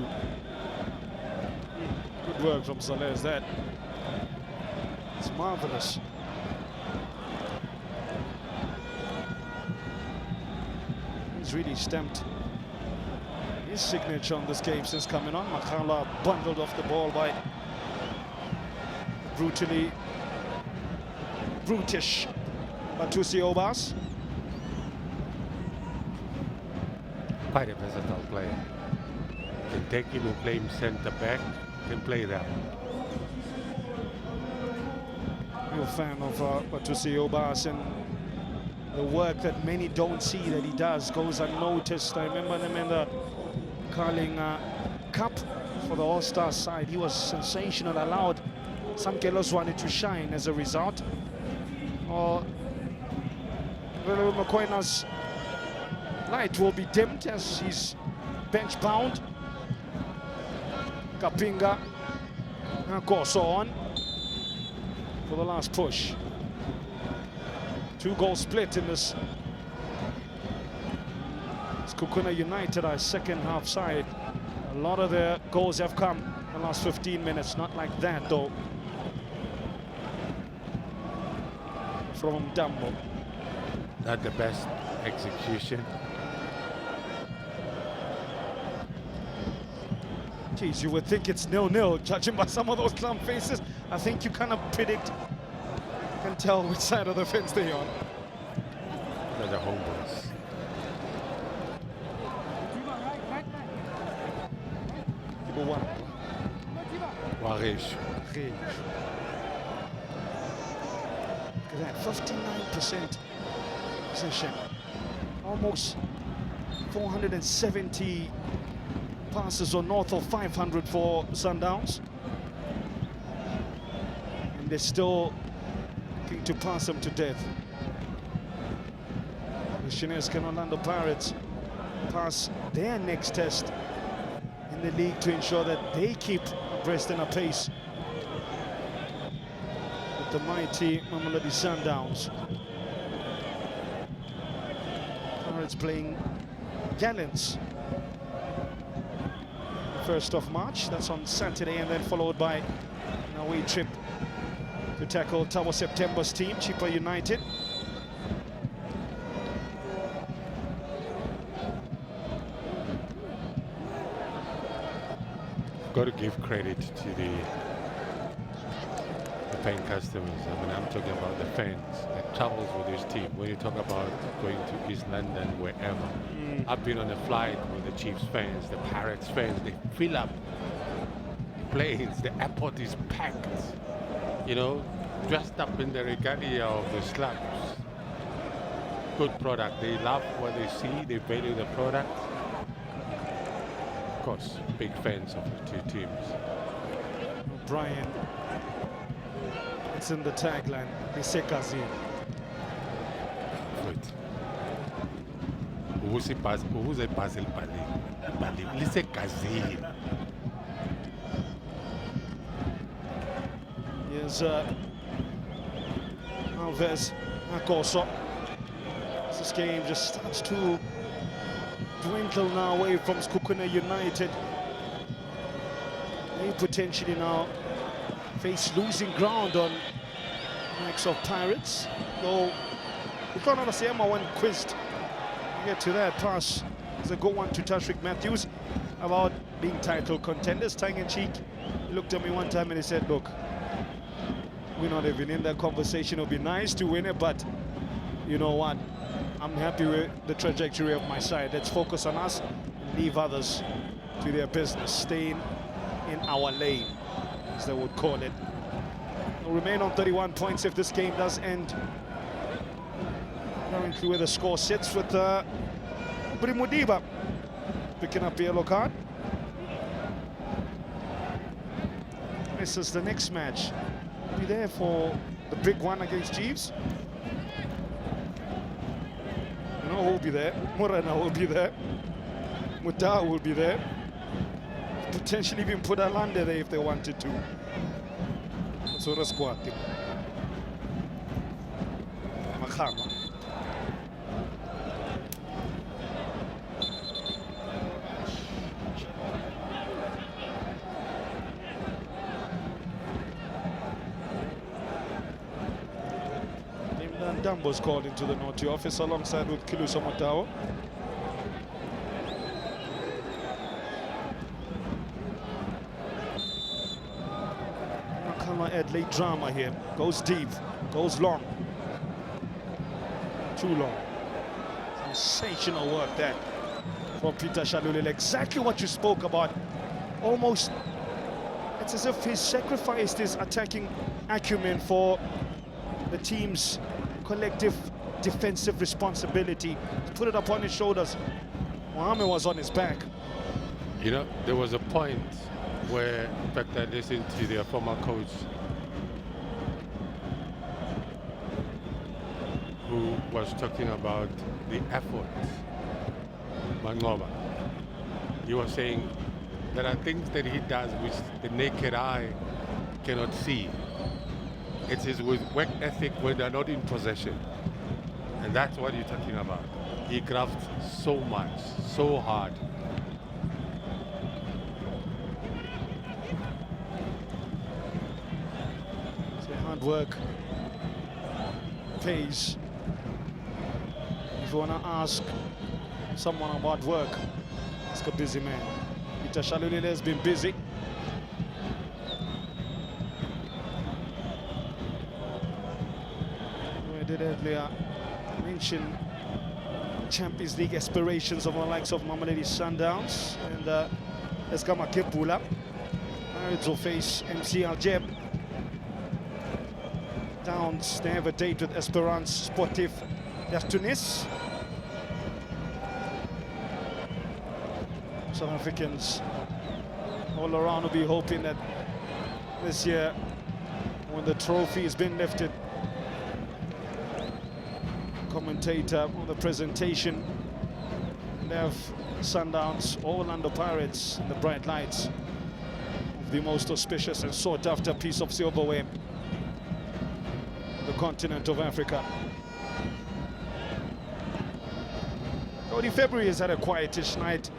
Good work from Saleh, that. It's marvelous. He's really stamped his signature on this game since coming on. Makhala bundled off the ball by brutish Batusi Obas. Quite a versatile player. Can take him and play him centre back, can play that. Real fan of Batusi Obas, and the work that many don't see that he does goes unnoticed. I remember them in the Carling Cup for the All-Star side. He was sensational, allowed Samkelo Zwane to shine as a result. Or Mokoena's light will be dimmed as he's bench bound. Kapinga goes on for the last push. 2-goal split in this Sekhukhune United, our second half side. A lot of their goals have come in the last 15 minutes. Not like that though. From Dambo. Not the best execution. Geez, you would think it's 0-0, judging by some of those clown faces. I think you kind of predict, can tell which side of the fence they're on. They're the homeboys. Number 1. Warish. Look at that, 59% possession. Almost 470 passes, or north of 500 for Sundowns. And they're still looking to pass them to death. The Chinescan Orlando Pirates pass their next test in the league to ensure that they keep abreast and apace with the mighty Mamelodi Sundowns. Pirates playing Gallants. 1st of March, that's on Saturday, and then followed by an away trip to tackle Tower September's team, Chippa United. Got to give credit to the paying customers. I mean, I'm talking about the fans that travels with this team. When you talk about going to East London, wherever, I've been on a flight with the Chiefs fans, the Pirates fans. They fill up planes. The airport is packed. You know, dressed up in the regalia of the slums. Good product. They love what they see. They value the product. Of course, big fans of the two teams. Brian, it's in the tagline, Lisekazi. Wait. Who's a Basil Bali? Lisekazi. Here's Alves Akoso. This game just starts to dwindle now away from Sekhukhune United. They potentially now face losing ground on the likes of Pirates. Though we can't understand when quizzed. Get to that pass. It's a good one to Tashrik Matthews about being title contenders, tongue in cheek. He looked at me one time and he said, look, we're not even in that conversation. It'll be nice to win it, but you know what? I'm happy with the trajectory of my side. Let's focus on us and leave others to their business. Staying in our lane, as they would call it. We'll remain on 31 points if this game does end. Currently where the score sits with Mudiba picking up a yellow card. This is the next match. Be there for the big one against Chiefs. You know who will be there? Morena will be there. Muta will be there. Potentially even put Alande there if they wanted to. So the squad. Makhama. Dumbo's called into the naughty office alongside with Kilusa Matao. Makama add late drama here. Goes deep, goes long. Too long. Sensational work there from Peter Shalulile. Exactly what you spoke about. Almost, it's as if he's sacrificed his attacking acumen for the team's collective defensive responsibility. Put it upon his shoulders. Mohamed was on his back. You know, there was a point where, in fact, I listened to their former coach who was talking about the effort, Mangoba. He was saying there are things that he does which the naked eye cannot see. It is with work ethic when they're not in possession. And that's what you're talking about. He grafts so much, so hard. So hard work pays. If you want to ask someone about work, ask a busy man. Peter Shalulile has been busy. Did earlier mention Champions League aspirations of the likes of Mamelodi Sundowns and Eskama Kepula. Pirates will face MC Alger. Downs, they have a date with Esperance Sportif de Tunis. South Africans all around will be hoping that this year, when the trophy has been lifted, commentator on the presentation, they have Sundowns, Orlando Pirates in the bright lights of the most auspicious and sought after piece of silverware on the continent of Africa. Jody, February has had a quietish night,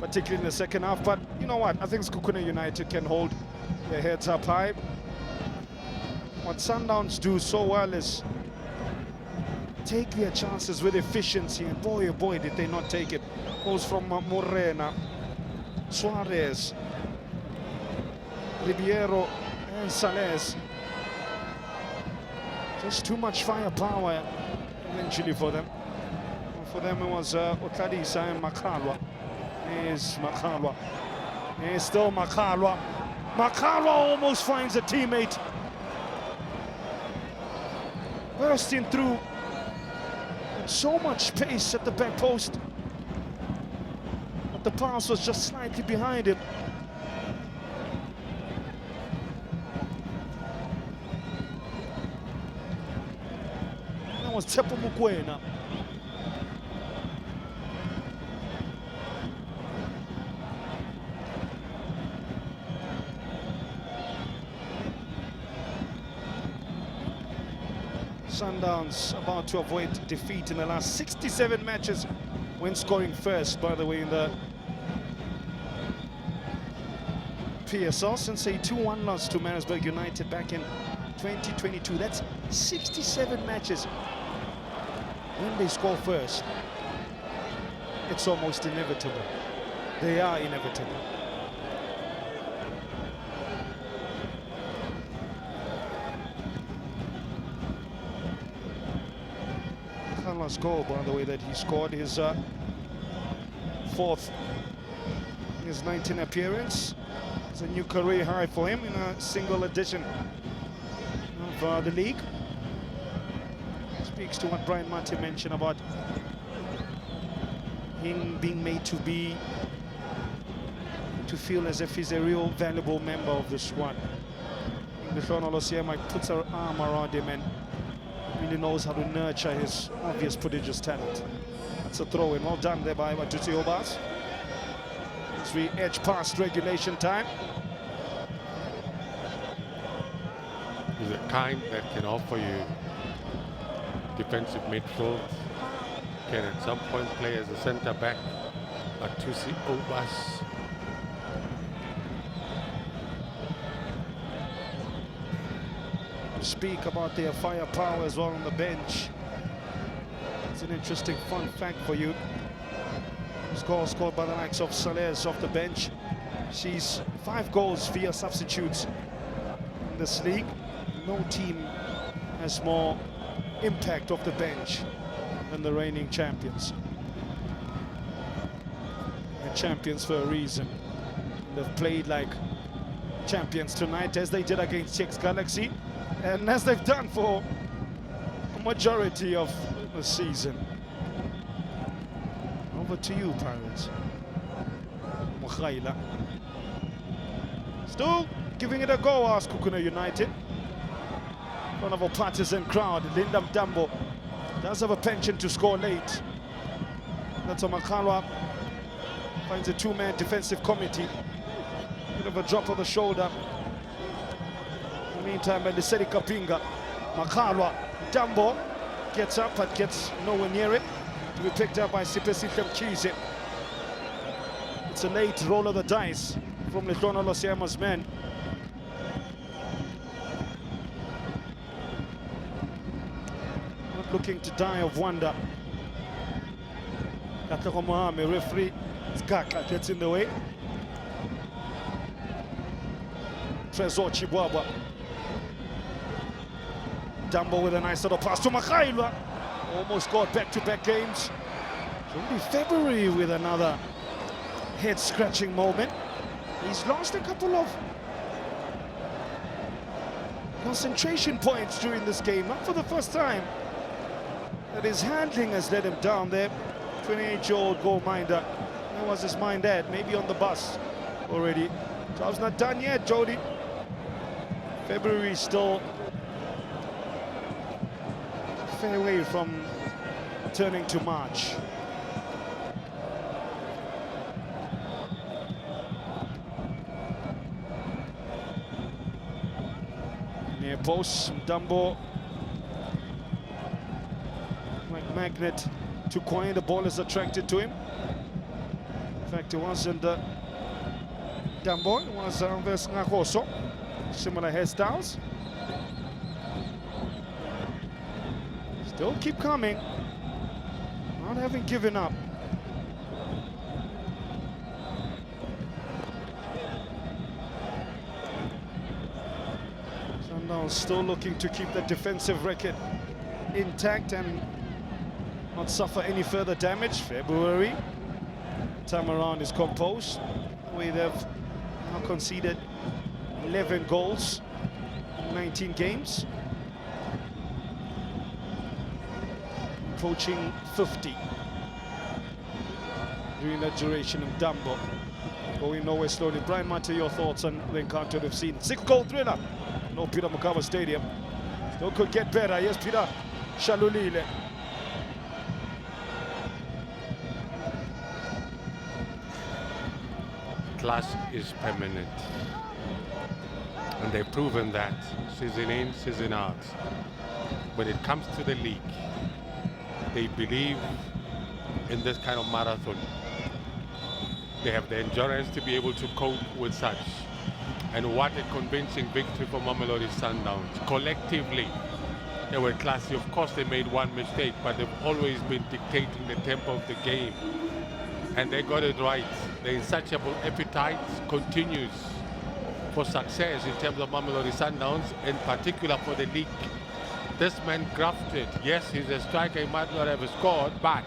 particularly in the second half. But you know what? I think Sekhukhune United can hold their heads up high. What Sundowns do so well is take their chances with efficiency, and boy, oh boy, did they not take it. Goes from Morena, Suarez, Ribeiro, and Sales. Just too much firepower eventually for them. For them it was Otladisa and Makalwa. Here's Makalwa. Here's still Makalwa. Makalwa almost finds a teammate. Bursting through. And so much pace at the back post. But the pass was just slightly behind him. That was Tepo Mukwena. Sundowns about to avoid defeat in the last 67 matches when scoring first, by the way, in the PSL since a 2-1 loss to Maritzburg United back in 2022. That's 67 matches when they score first. It's almost inevitable. They are inevitable. Carlos goal, by the way, that he scored his fourth in his 19th appearance. It's a new career high for him in a single edition of the league. Speaks to what Brian Martin mentioned about him being made to feel as if he's a real valuable member of the squad. Lehlono Losiema puts her arm around him and really knows how to nurture his obvious prodigious talent. That's a throw-in. Well done there by Watuti Obas. As we edge past regulation time. He's a kind that can offer you defensive midfield. Can at some point play as a centre back. Watuti Obas. Speak about their firepower as well on the bench. It's an interesting fun fact for you. Goal scored by the likes of Sales off the bench. She's 5 goals via substitutes in this league. No team has more impact off the bench than the reigning champions. They're champions for a reason. They've played like champions tonight, as they did against Czechs Galaxy, and as they've done for a majority of the season. Over to you, Pirates. Mukhaila. Still giving it a go, Sekhukhune United. One of a partisan crowd, Linda Mtambo, does have a penchant to score late. That's Makalwa. Finds a 2-man defensive committee. Bit of a drop of the shoulder. In the meantime, Eliseri Kapinga, Makalwa, Dambo gets up but gets nowhere near it. To be picked up by Sipesihle Mkhize. It's a late roll of the dice from Lehlono Losiema's men. Not looking to die of wonder. Katlego Mohame, referee Skaka gets in the way. Trezor Chibwabwa. Dambo with a nice little pass to Makhailwa. Almost scored back-to-back games. Only February with another head-scratching moment. He's lost a couple of concentration points during this game, not for the first time. That his handling has let him down there. 28-year-old goalminder. Where was his mind at? Maybe on the bus already. Job's not done yet, Jody. February still fair way from turning to March. Near post, Dumbo like magnet too quiet. The ball is attracted to him. In fact, it wasn't Dambo, it was Ngakoso. Similar hairstyles. Still keep coming. Not having given up. Sundowns still looking to keep the defensive record intact and not suffer any further damage. February, time around is composed. They've now conceded 11 goals in 19 games. Approaching 50 during that duration of Dambo. Going nowhere slowly. Brian Mate, your thoughts on the encounter we've seen? 6-goal thriller. No Peter Mokaba Stadium. Still could get better. Yes, Peter Shalulile. Class is permanent. And they've proven that season in, season out. When it comes to the league, they believe in this kind of marathon. They have the endurance to be able to cope with such. And what a convincing victory for Mamelodi Sundowns. Collectively, they were classy. Of course, they made one mistake, but they've always been dictating the tempo of the game. And they got it right. The insatiable appetite continues for success in terms of Mamelodi Sundowns, in particular for the league. This man grafted. Yes, he's a striker, he might not have scored, but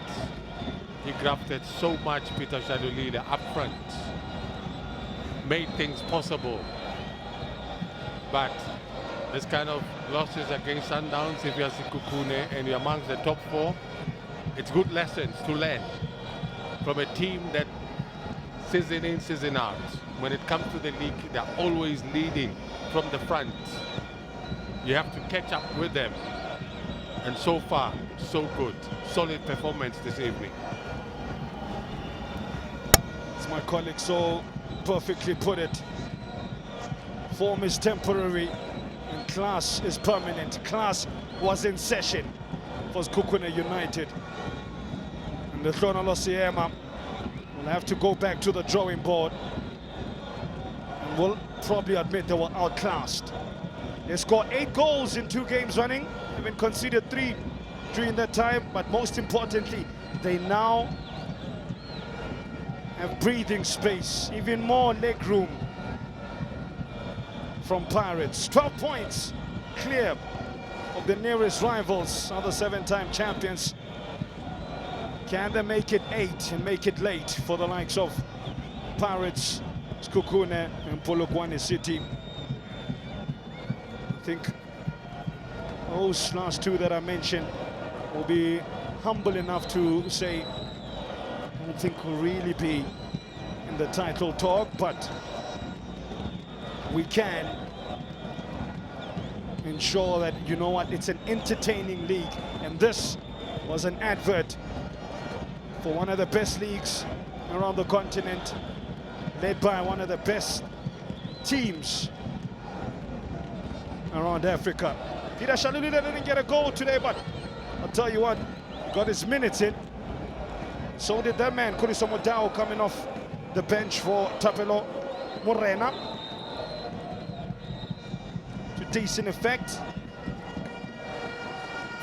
he grafted so much, Peter Shalulile, up front. Made things possible. But this kind of losses against Sundowns, if you're Sekhukhune and you're amongst the top 4, it's good lessons to learn from a team that season in, season out. When it comes to the league, they're always leading from the front. You have to catch up with them. And so far, so good. Solid performance this evening. As my colleague so perfectly put it, form is temporary and class is permanent. Class was in session for Sekhukhune United. And the Hlona Losiema will have to go back to the drawing board and will probably admit they were outclassed. They scored 8 goals in 2 games running, even conceded 3 during that time, but most importantly, they now have breathing space, even more leg room from Pirates. 12 points clear of the nearest rivals, other 7-time champions. Can they make it 8 and make it late for the likes of Pirates, Sekhukhune and Polokwane City? I think those last 2 that I mentioned will be humble enough to say I don't think we'll really be in the title talk, but we can ensure that, you know what, it's an entertaining league, and this was an advert for one of the best leagues around the continent, led by one of the best teams around Africa. Peter Shalulile didn't get a goal today, but I'll tell you what, got his minutes in. So did that man, Kuriso Modao, coming off the bench for Tapelo Morena. To decent effect.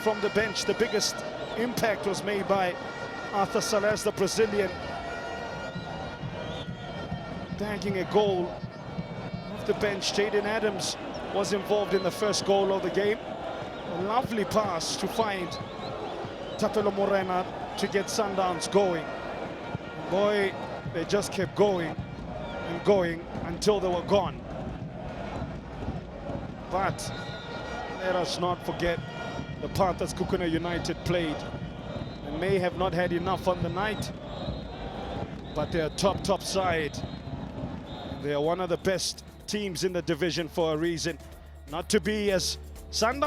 From the bench, the biggest impact was made by Arthur Salas, the Brazilian, bagging a goal off the bench. Jaden Adams was involved in the first goal of the game. A lovely pass to find Tapelo Morena to get Sundowns going. Boy, they just kept going and going until they were gone. But let us not forget the part that Sekhukhune United played. They may have not had enough on the night, but they're a top side. They are one of the best teams in the division for a reason. Not to be as Sundowns